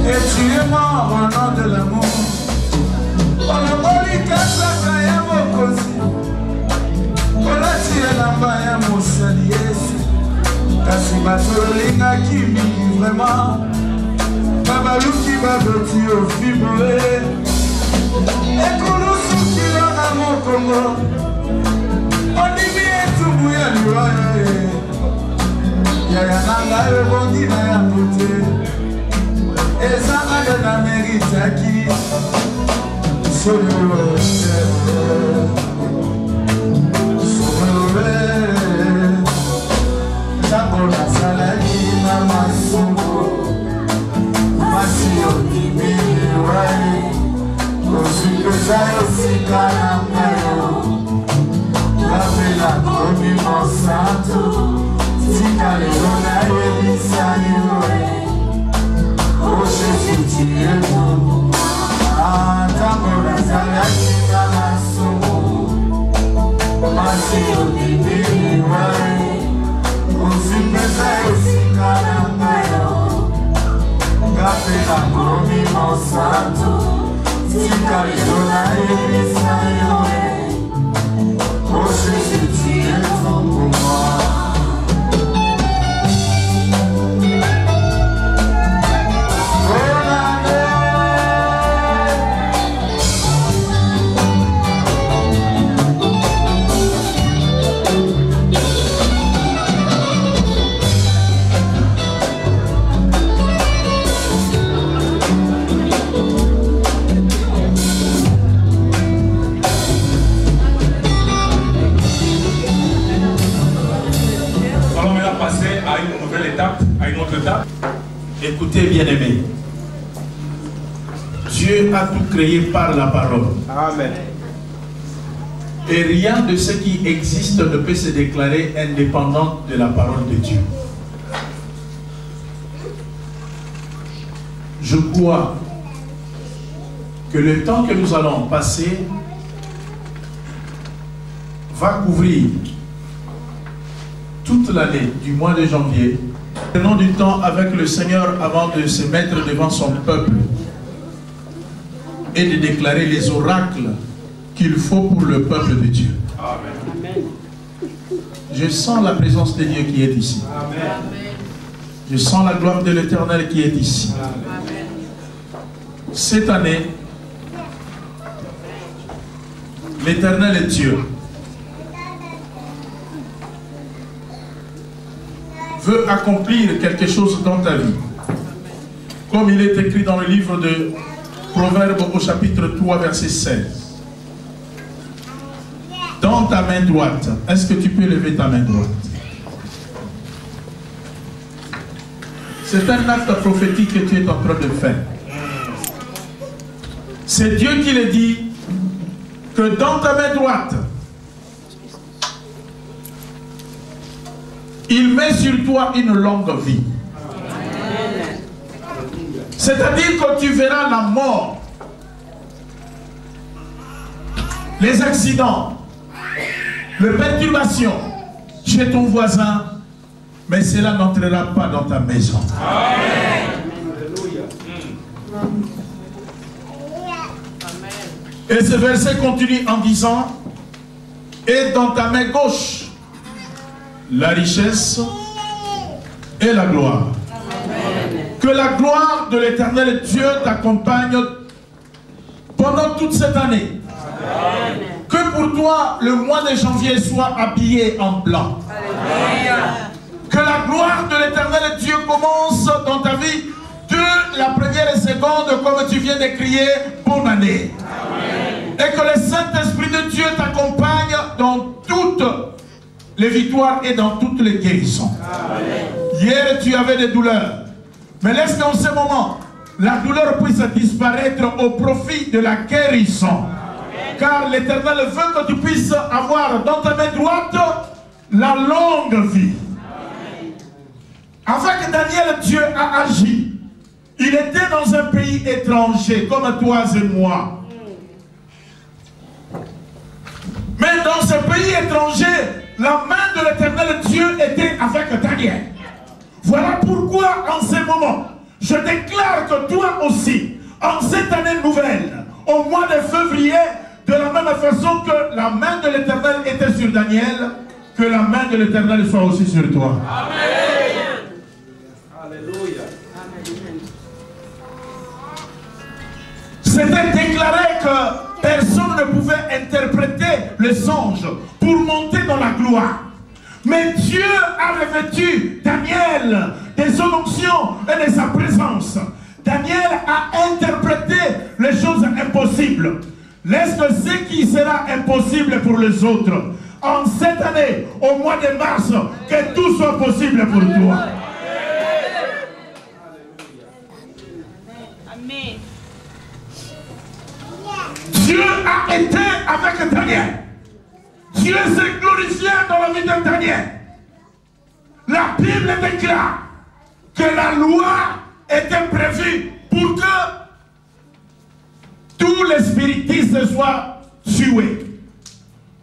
[SPEAKER 5] Et tu es mort au nom de l'amour. Olati elamba ya mosali Yesu, kasi batolingaki mingi vraiment. Babaluki baboti ofimoe ekulusu kilona mokongo
[SPEAKER 7] Écoutez, bien-aimés, Dieu a tout créé par la parole.
[SPEAKER 8] Amen.
[SPEAKER 7] Et rien de ce qui existe ne peut se déclarer indépendant de la parole de Dieu. Je crois que le temps que nous allons passer va couvrir toute l'année du mois de janvier. Prenons du temps avec le Seigneur avant de se mettre devant son peuple et de déclarer les oracles qu'il faut pour le peuple de Dieu.
[SPEAKER 8] Amen.
[SPEAKER 7] Je sens la présence de Dieu qui est ici.
[SPEAKER 8] Amen.
[SPEAKER 7] Je sens la gloire de l'Éternel qui est ici.
[SPEAKER 8] Amen.
[SPEAKER 7] Cette année, l'Éternel est Dieu. Veut accomplir quelque chose dans ta vie. Comme il est écrit dans le livre de Proverbes au chapitre 3, verset 16. Dans ta main droite, est-ce que tu peux lever ta main droite? C'est un acte prophétique que tu es en train de faire. C'est Dieu qui le dit que dans ta main droite, il met sur toi une longue vie. C'est-à-dire que tu verras la mort, les accidents, les perturbations chez ton voisin, mais cela n'entrera pas dans ta maison. Et ce verset continue en disant, et dans ta main gauche, la richesse et la gloire. Amen. Que la gloire de l'Éternel Dieu t'accompagne pendant toute cette année. Amen. Que pour toi, le mois de janvier soit habillé en blanc. Amen. Que la gloire de l'Éternel Dieu commence dans ta vie de la première seconde, comme tu viens de crier, bonne année. Amen. Et que le Saint-Esprit de Dieu t'accompagne dans toutes les victoires et dans toutes les guérisons. Amen. Hier, tu avais des douleurs. Mais laisse qu'en ce moment, la douleur puisse disparaître au profit de la guérison. Amen. Car l'Éternel veut que tu puisses avoir dans ta main droite la longue vie. Amen. Avec Daniel, Dieu a agi. Il était dans un pays étranger, comme toi et moi. Mais dans ce pays étranger, la main de l'Éternel Dieu était avec Daniel. Voilà pourquoi en ce moment, je déclare que toi aussi, en cette année nouvelle, au mois de février, de la même façon que la main de l'Éternel était sur Daniel, que la main de l'Éternel soit aussi sur toi. Amen. Alléluia. C'était déclaré que personne ne pouvait interpréter le songe pour monter dans la gloire. Mais Dieu a revêtu Daniel de son onction et de sa présence. Daniel a interprété les choses impossibles. Laisse que ce qui sera impossible pour les autres, en cette année, au mois de mars, que tout soit possible pour toi.
[SPEAKER 3] Amen.
[SPEAKER 7] Dieu a été avec Daniel. Dieu s'est glorifié dans la vie de Daniel. La Bible déclare que la loi était prévue pour que tous les spiritistes soient tués.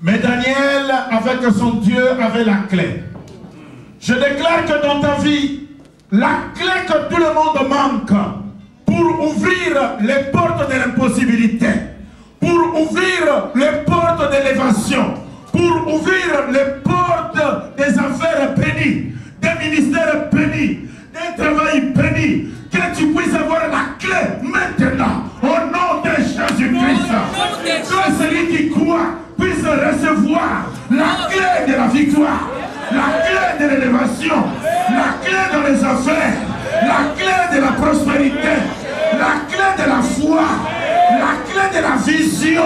[SPEAKER 7] Mais Daniel, avec son Dieu, avait la clé. Je déclare que dans ta vie, la clé que tout le monde manque pour ouvrir les portes de l'impossibilité, pour ouvrir les portes de l'évasion, pour ouvrir les portes des affaires bénies, des ministères bénis, des travail bénis, que tu puisses avoir la clé maintenant, au nom de Jésus-Christ. Que celui qui croit puisse recevoir la clé de la victoire, la clé de l'élévation, la clé dans les affaires, la clé de la prospérité, la clé de la foi, la clé de la vision.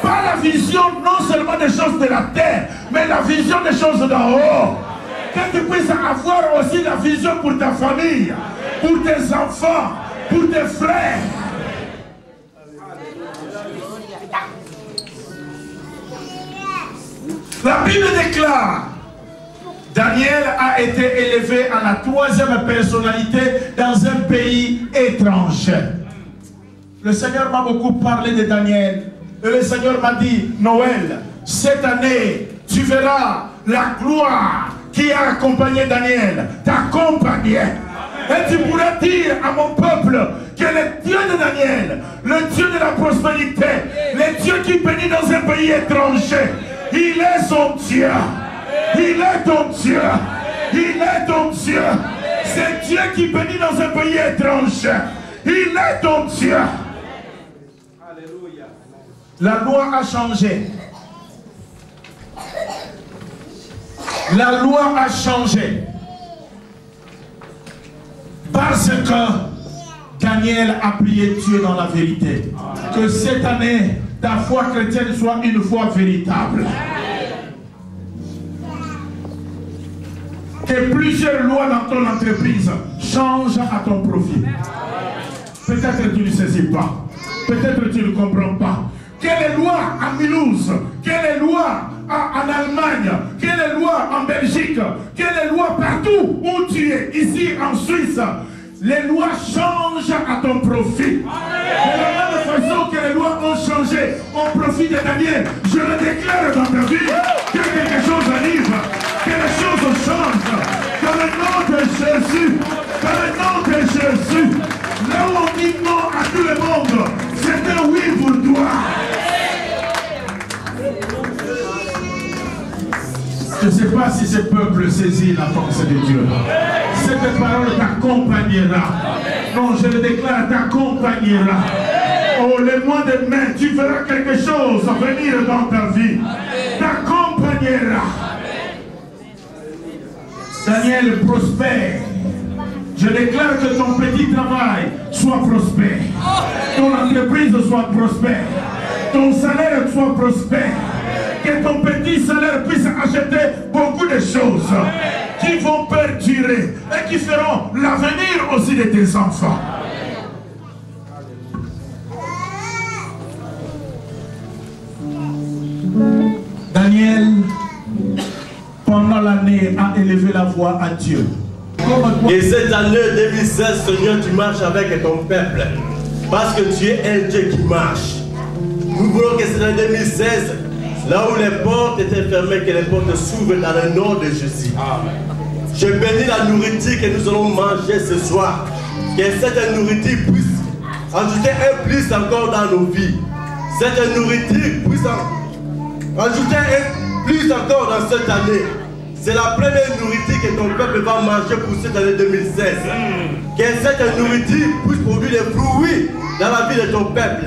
[SPEAKER 7] Pas la vision non seulement des choses de la terre, mais la vision des choses d'en haut. Que tu puisses avoir aussi la vision pour ta famille, pour tes enfants, pour tes frères. La Bible déclare, Daniel a été élevé à la 3e personnalité dans un pays étranger. Le Seigneur m'a beaucoup parlé de Daniel. Et le Seigneur m'a dit, Noël, cette année, tu verras la gloire qui a accompagné Daniel, t'accompagner. Et tu pourras dire à mon peuple que le Dieu de Daniel, le Dieu de la prospérité, le Dieu qui bénit dans un pays étranger, il est son Dieu. Il est ton Dieu. Il est ton Dieu. C'est Dieu qui bénit dans un pays étranger. Il est ton Dieu. La loi a changé. La loi a changé. Parce que Daniel a prié Dieu dans la vérité. Que cette année, ta foi chrétienne soit une foi véritable. Que plusieurs lois dans ton entreprise changent à ton profit. Peut-être que tu ne saisis pas. Peut-être que tu ne comprends pas. Que les lois à Mulhouse, que les lois en Allemagne, que les lois en Belgique, que les lois partout où tu es, ici en Suisse, les lois changent à ton profit. De la même façon que les lois ont changé au profit de Daniel, je le déclare dans ta vie que quelque chose arrive, que les choses changent, que le nom de Jésus, que le nom de Jésus, là où on dit non à tout le monde, c'est un oui pour toi. Je ne sais pas si ce peuple saisit la pensée de Dieu. Cette parole t'accompagnera. Non, je le déclare, t'accompagnera. Oh, les mois de mai, tu verras quelque chose venir dans ta vie. T'accompagnera. Daniel prospère. Je déclare que ton petit travail soit prospère. Ton entreprise soit prospère. Ton salaire soit prospère. Que ton petit salaire puisse acheter beaucoup de choses qui vont perdurer et qui feront l'avenir aussi de tes enfants. Daniel, pendant l'année, a élevé la voix à Dieu.
[SPEAKER 8] Et cette année 2016, Seigneur, tu marches avec ton peuple. Parce que tu es un Dieu qui marche. Nous voulons que cette année 2016, là où les portes étaient fermées, que les portes s'ouvrent dans le nom de Jésus. Amen. Je bénis la nourriture que nous allons manger ce soir. Que cette nourriture puisse ajouter un plus encore dans nos vies. Cette nourriture puisse ajouter un plus encore dans cette année. C'est la première nourriture que ton peuple va manger pour cette année 2016. Que cette nourriture puisse produire des fruits dans la vie de ton peuple.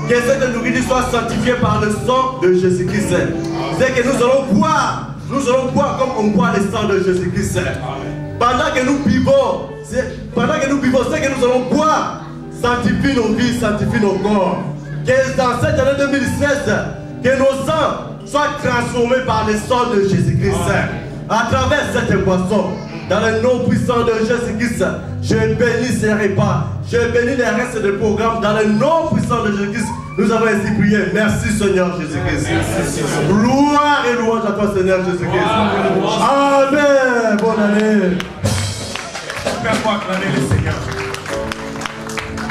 [SPEAKER 8] Que cette nourriture soit sanctifiée par le sang de Jésus-Christ. C'est que nous allons boire nous allons boire comme on boit le sang de Jésus-Christ. Pendant que nous vivons, ce que nous allons boire sanctifie nos vies, sanctifie nos corps. Que dans cette année 2016, que nos sangs soient transformés par le sang de Jésus-Christ. À travers cette boisson, dans le nom puissant de Jésus-Christ, je bénis ces repas, je bénis les restes des programmes. Dans le nom puissant de Jésus-Christ, nous avons ainsi prié. Merci Seigneur Jésus-Christ. Gloire et louange à toi Seigneur Jésus-Christ. Amen. Bonne année.
[SPEAKER 6] Fais-moi acclamer le Seigneur.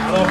[SPEAKER 6] Alors,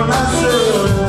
[SPEAKER 5] Nasce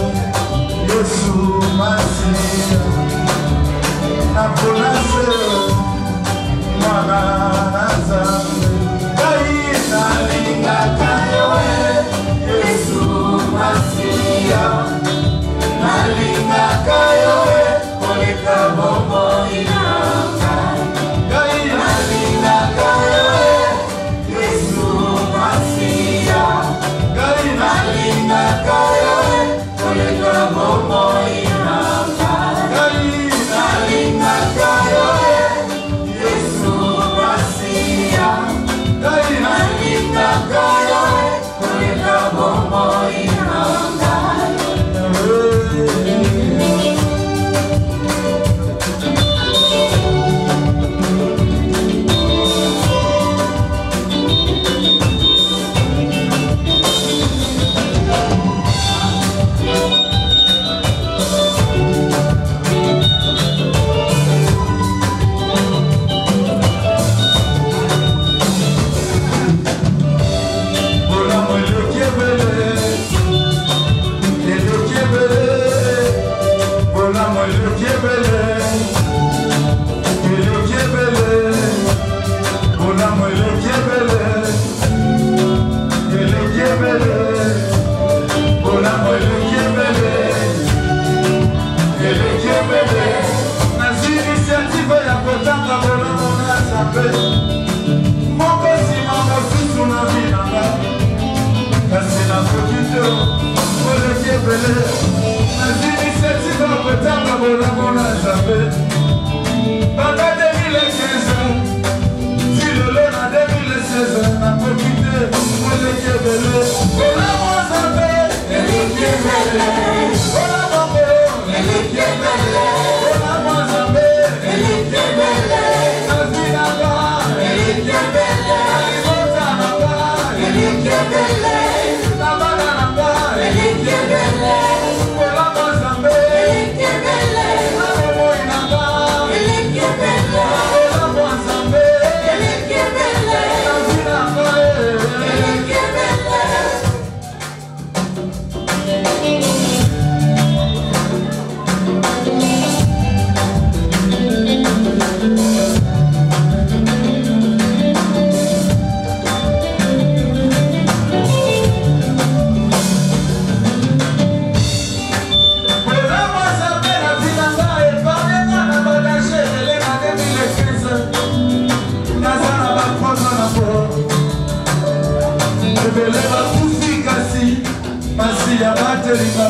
[SPEAKER 5] telinga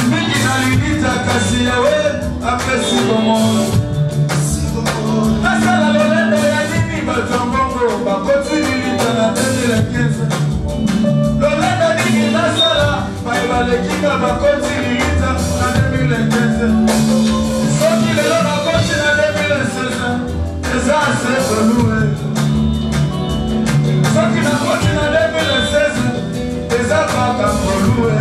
[SPEAKER 5] mingi nalinita kasi yawe apesi komona nasala lolendo ya nini bato mbongo bakoti lilita na 2015 lolendo nini nasala baye balekinga bakoti lilita na 2015 soki lelo bakoti na 2016 eza ase kolue soki nakoti na 2016 eza kaka kolue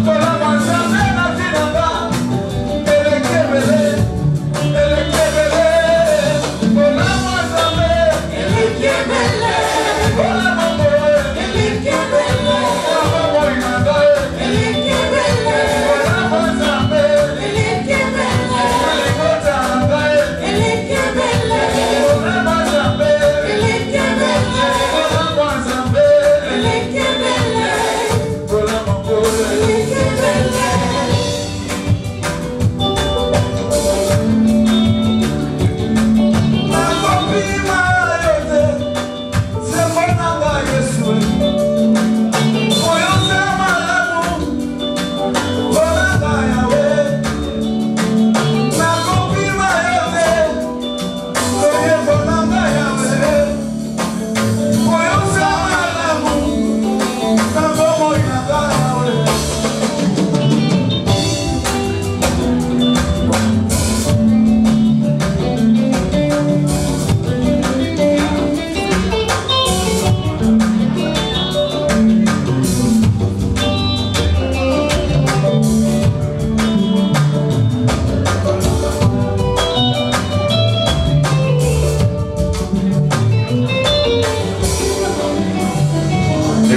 [SPEAKER 5] kolama nzambe na tinanga elekebele elekebele kolama nzambe elekebele kolama mboe elekebele kolama moinanga elekebele kolama nzambe elekebele elekota nanga elekebele kolama nzambe elekebele kolama nzambe elekebele kolama mboe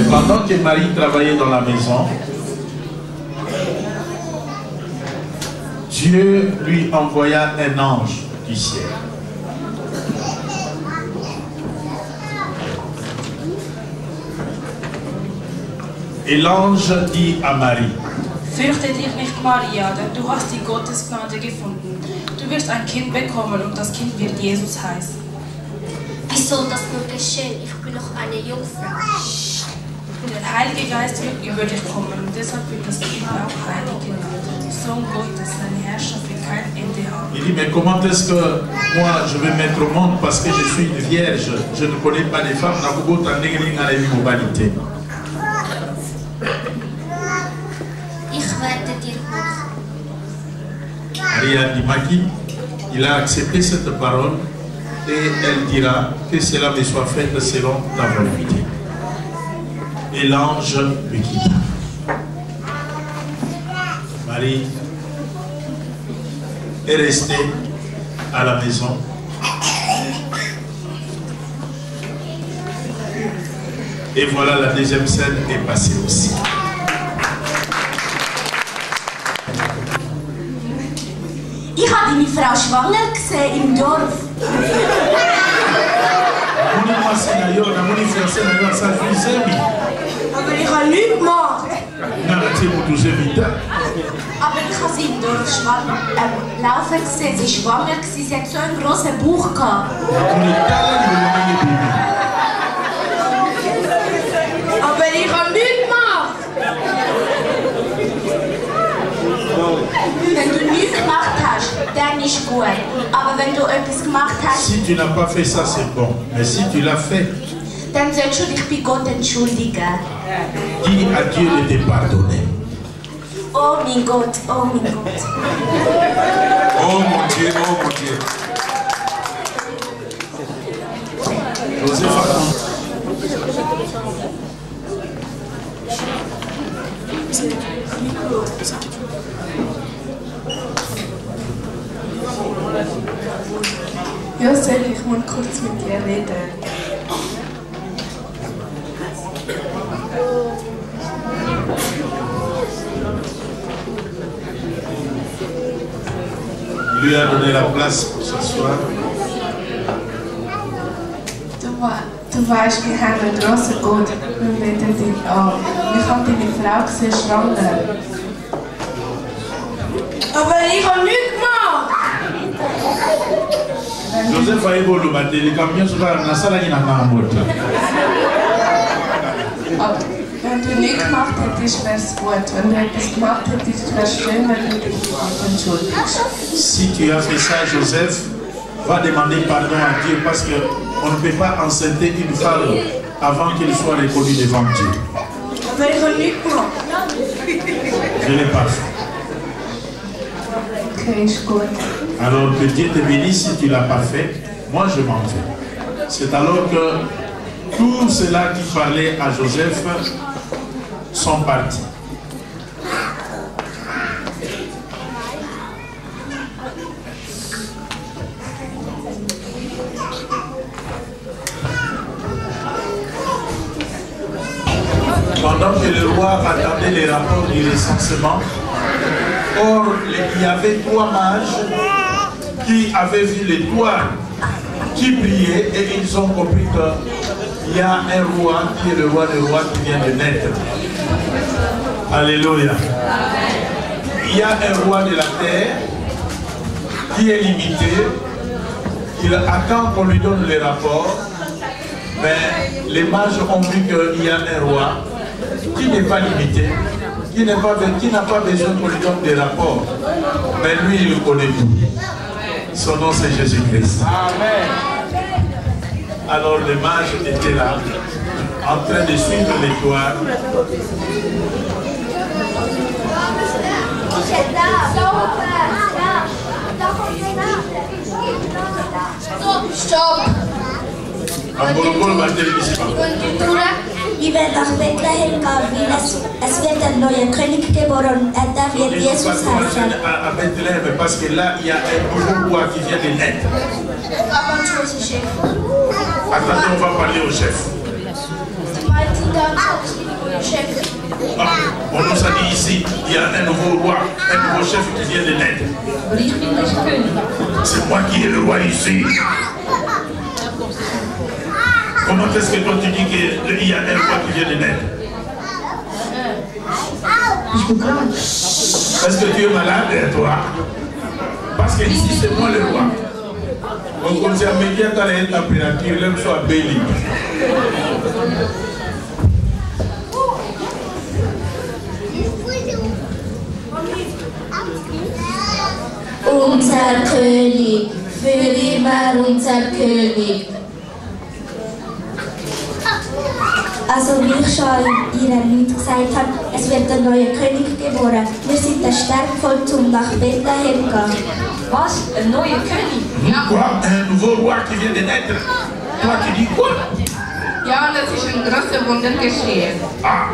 [SPEAKER 7] Pendant que Marie travaillait dans la maison, Dieu lui envoya un ange du ciel. Et l'ange dit à Marie,
[SPEAKER 9] Fürchte dich nicht, Maria, denn du hast die Gottesgnade gefunden. Du wirst ein Kind bekommen und das Kind wird Jesus heißen.
[SPEAKER 10] Wie soll das nur geschehen? Ich bin noch eine Jungfrau.
[SPEAKER 9] Der Heilige Geist wird über dich kommen und deshalb wird das Kind auch heilig genannt. Sohn Gottes, seine Herrschaft wird kein Ende haben.
[SPEAKER 7] il dit, mais comment est-ce que moi je vais mettre au monde parce que je suis une vierge, je ne connais pas les femmes,
[SPEAKER 10] Ich werde dir helfen.
[SPEAKER 7] Marie a dit, Maki, il a accepté cette parole et elle dira que cela me soit fait selon ta volonté. Et l'ange lui quitta. Marie est restée à la maison. Et voilà, la deuxième scène est passée aussi.
[SPEAKER 11] Ich habe deine Frau schwanger gesehen im Dorf. Aber ich habe nichts gemacht. Aber ich habe sie im Dorf laufen gesehen. Sie war schwanger, sie hat so einen grossen Bauch gehabt. Aber ich habe nichts gemacht. Wenn du nichts gemacht hast, dann ist gut. Aber wenn du etwas gemacht hast...
[SPEAKER 7] Si tu n'as pas fait ça, c'est bon. Mais si tu l'as fait...
[SPEAKER 11] Dann sollst du dich bei Gott entschuldigen.
[SPEAKER 7] Dis à Dieu de te pardonner.
[SPEAKER 11] Oh mein Gott, oh mein Gott.
[SPEAKER 6] Oh mon Dieu, oh mon Dieu.
[SPEAKER 7] Joseph
[SPEAKER 9] Josef, ich muss kurz mit dir reden.
[SPEAKER 7] Il lui a donné la place pour s'asseoir.
[SPEAKER 9] Du weißt, wir haben einen grossen Gott. Wir beten dich an. Ich habe deine Frau gesehen, schwanger. Aber ich habe nichts gemacht!
[SPEAKER 7] Joseph a évolué le matin, les camions sont là, on a ça là, il y a un mot.
[SPEAKER 9] Wenn du nichts gemacht hättest, wäre es gut. Wenn du etwas gemacht hättest, wäre es schön, wenn du dich entschuldigst.
[SPEAKER 7] Si tu as fait ça, Joseph, va demander pardon à Dieu parce qu'on ne peut pas enceinter une femme avant qu'elle soit reconnue devant Dieu.
[SPEAKER 9] Aber ich habe nichts gemacht.
[SPEAKER 7] Je l'ai pas fait.
[SPEAKER 9] Okay, ist gut.
[SPEAKER 7] Alors que Dieu te bénisse si tu ne l'as pas fait. Moi, je m'en vais. C'est alors que tout cela qui parlait à Joseph sont partis. Pendant que le roi attendait les rapports du recensement, or il y avait 3 mages qui avaient vu les toits qui brillaient et ils ont compris qu'il y a un roi qui est le roi des rois qui vient de naître. Alléluia. Il y a un roi de la terre qui est limité. Il attend qu'on lui donne les rapports. Mais les mages ont vu qu'il y a un roi qui n'est pas limité, qui n'a pas besoin qu'on lui donne des rapports. Mais lui, il connaît tout. Son nom, c'est Jésus-Christ. Alors les mages étaient là, en train de suivre l'étoile.
[SPEAKER 10] Stop! Ich werde nach Bethlehem gehen, weil es wird ein neuer König geboren und der wird Jesus heißen.
[SPEAKER 7] À Bethléem, parce que là, il y a un nouveau roi qui vient de naître. Attendez, on va parler au chef. On nous a dit ici, il y a un nouveau roi, un nouveau chef qui vient de naître. C'est moi qui ai le roi ici. Comment est-ce que toi tu dis qu'il y a un roi qui vient de naître? Est-ce que tu es malade, toi? Parce que ici c'est moi le roi. On commence à me dire dans la température, l'homme soit béni.
[SPEAKER 10] Unser König, für immer unser König. Also wie ich schon in Ihrer Leute gesagt habe, es wird ein neuer König geboren. Wir sind das Sternvolk, um nach Bethlehem zu gehen.
[SPEAKER 9] Was? Ein neuer König?
[SPEAKER 7] Ja. Quoi? Un nouveau roi qui vient de naître. Toi tu dis quoi?
[SPEAKER 9] Ja, und es ist ein grosser Wunder geschehen.
[SPEAKER 7] Ah,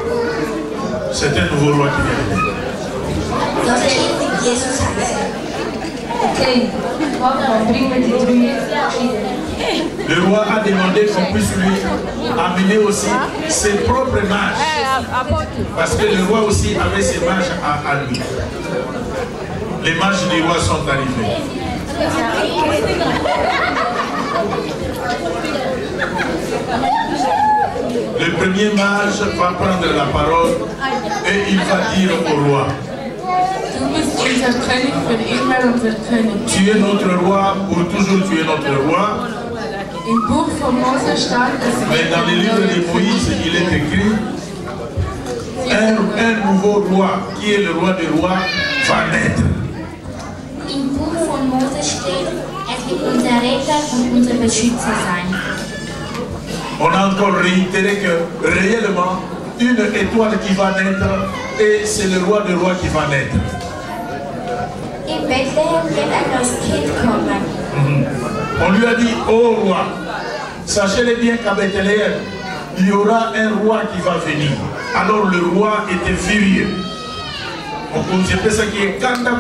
[SPEAKER 7] c'est un nouveau roi qui vient de naître.
[SPEAKER 10] Das wird Jesus heißen.
[SPEAKER 9] Okay, warte, bring mir die 3 verschiedenen.
[SPEAKER 7] Le roi a demandé qu'on puisse lui amener aussi ses propres mages. Parce que le roi aussi avait ses mages à lui. Les mages du roi sont arrivés. Le premier mage va prendre la parole et il va dire au roi: tu es notre roi, pour toujours tu es notre roi. Mais dans les livres de Moïse, il est écrit: un nouveau roi, qui est le roi des rois, va naître.
[SPEAKER 10] Im Buch von Mose steht, es wird unser Retter und unser Beschützer sein.
[SPEAKER 7] On a encore réitéré que réellement, une étoile qui va naître, et c'est le roi des rois qui va naître.
[SPEAKER 10] In Bethlehem wird ein neues Kind kommen.
[SPEAKER 7] On lui a dit: ô roi, sachez-le bien qu'à Bethléem, il y aura un roi qui va venir. Alors le roi était furieux. On peut ça qui est quand na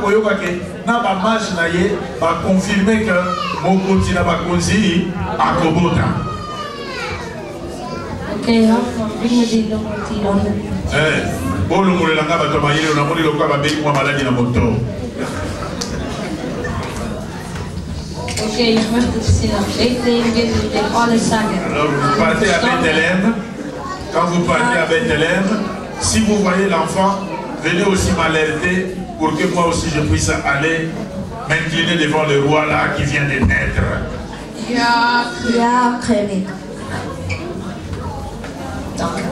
[SPEAKER 7] ba mage na ye va confirmer que mon continent va continuer à Kobota.
[SPEAKER 9] Okay, bring mir die Nummer.
[SPEAKER 7] Bolo mulanga bato mayele na moni lokwa ba beli kwa maladi na moto.
[SPEAKER 9] Okay, ich möchte, dass Sie nach Bethlehem gehen und dem alles sagen.
[SPEAKER 7] Alors vous partez à Bethléem. Quand vous partez à Bethléem, si vous voyez l'enfant, venez aussi m'alerter pour que moi aussi je puisse aller m'incliner devant le roi là qui vient de naître.
[SPEAKER 10] Ja, König.
[SPEAKER 9] Danke.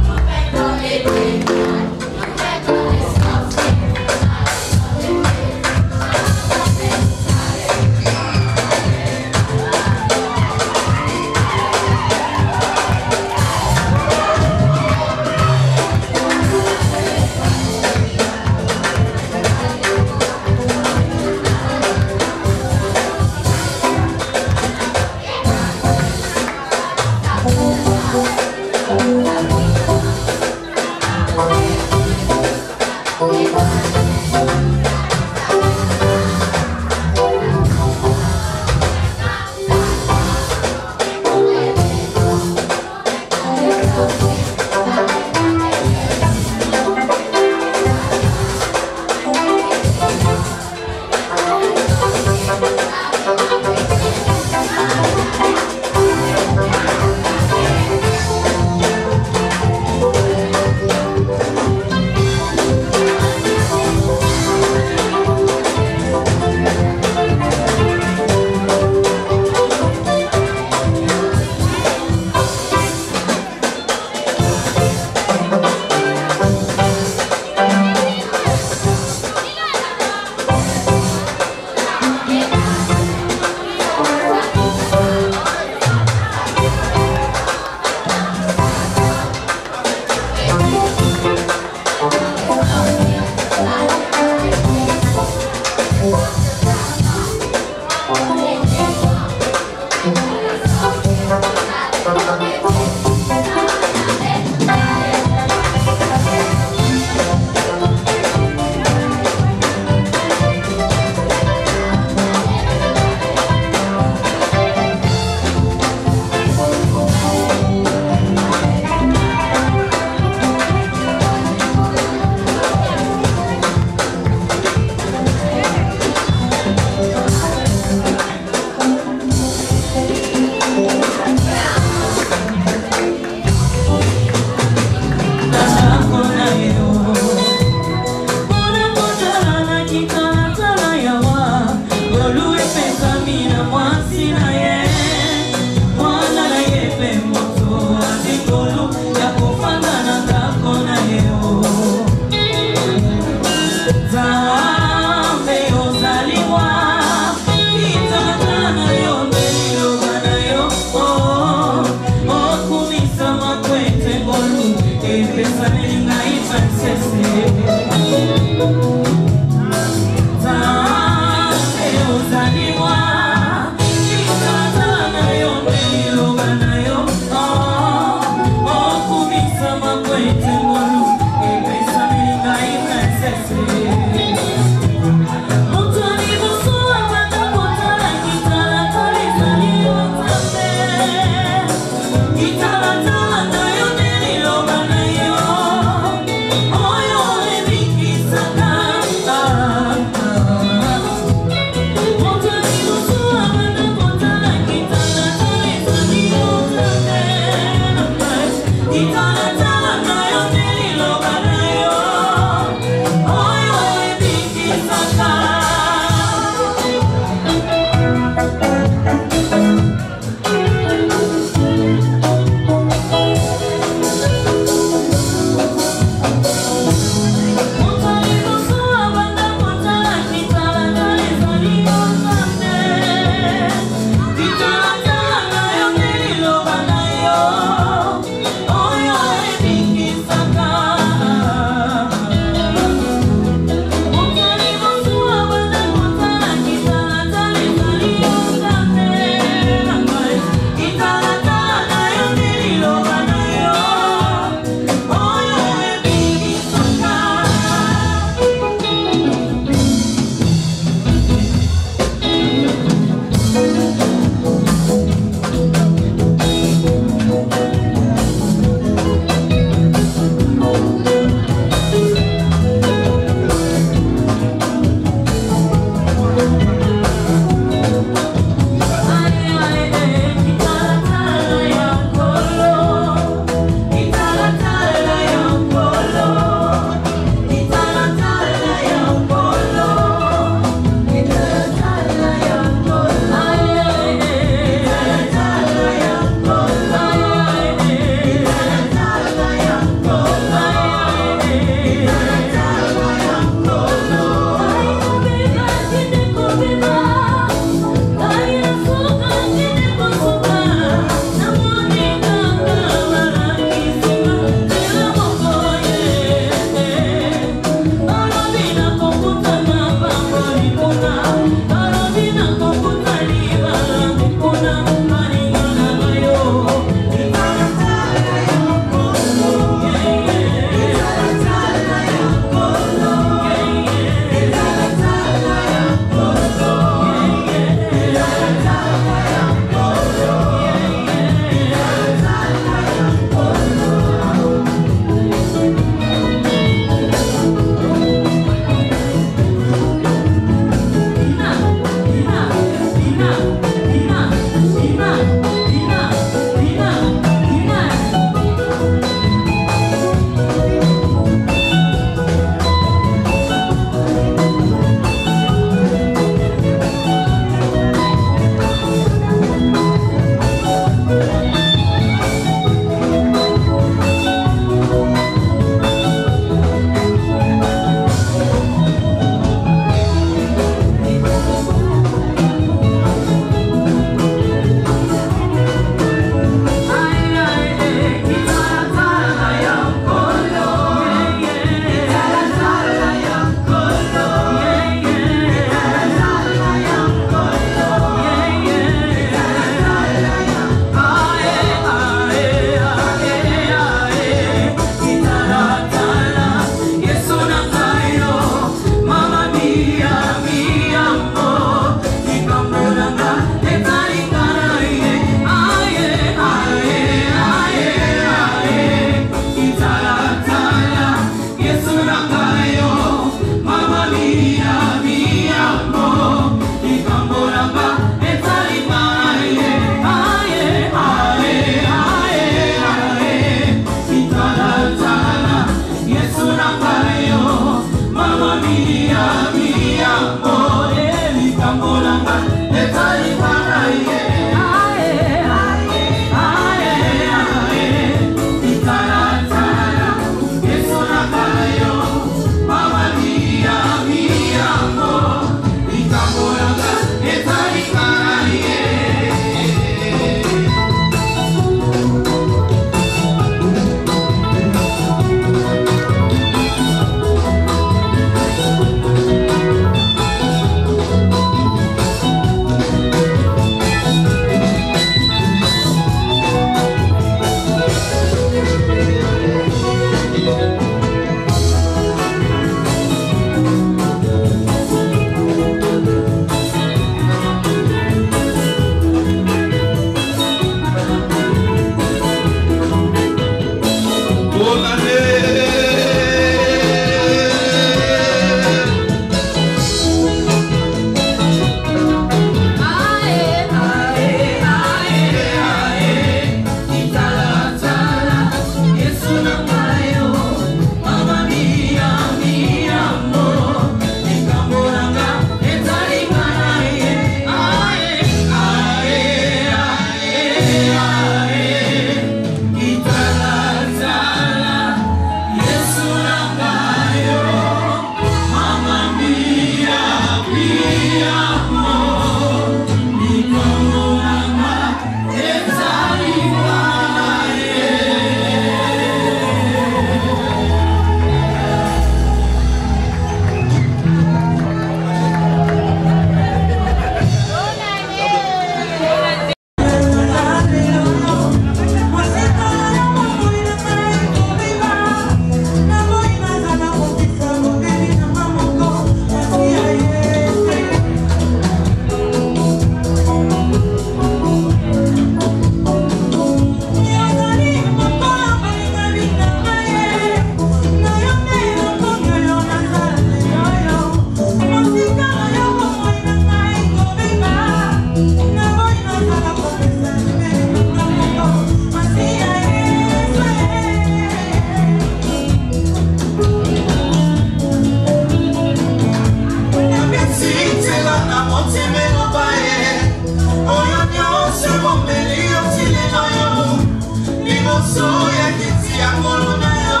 [SPEAKER 5] liboso ya kiti ya ngolu na yo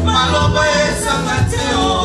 [SPEAKER 5] maloba esanga te o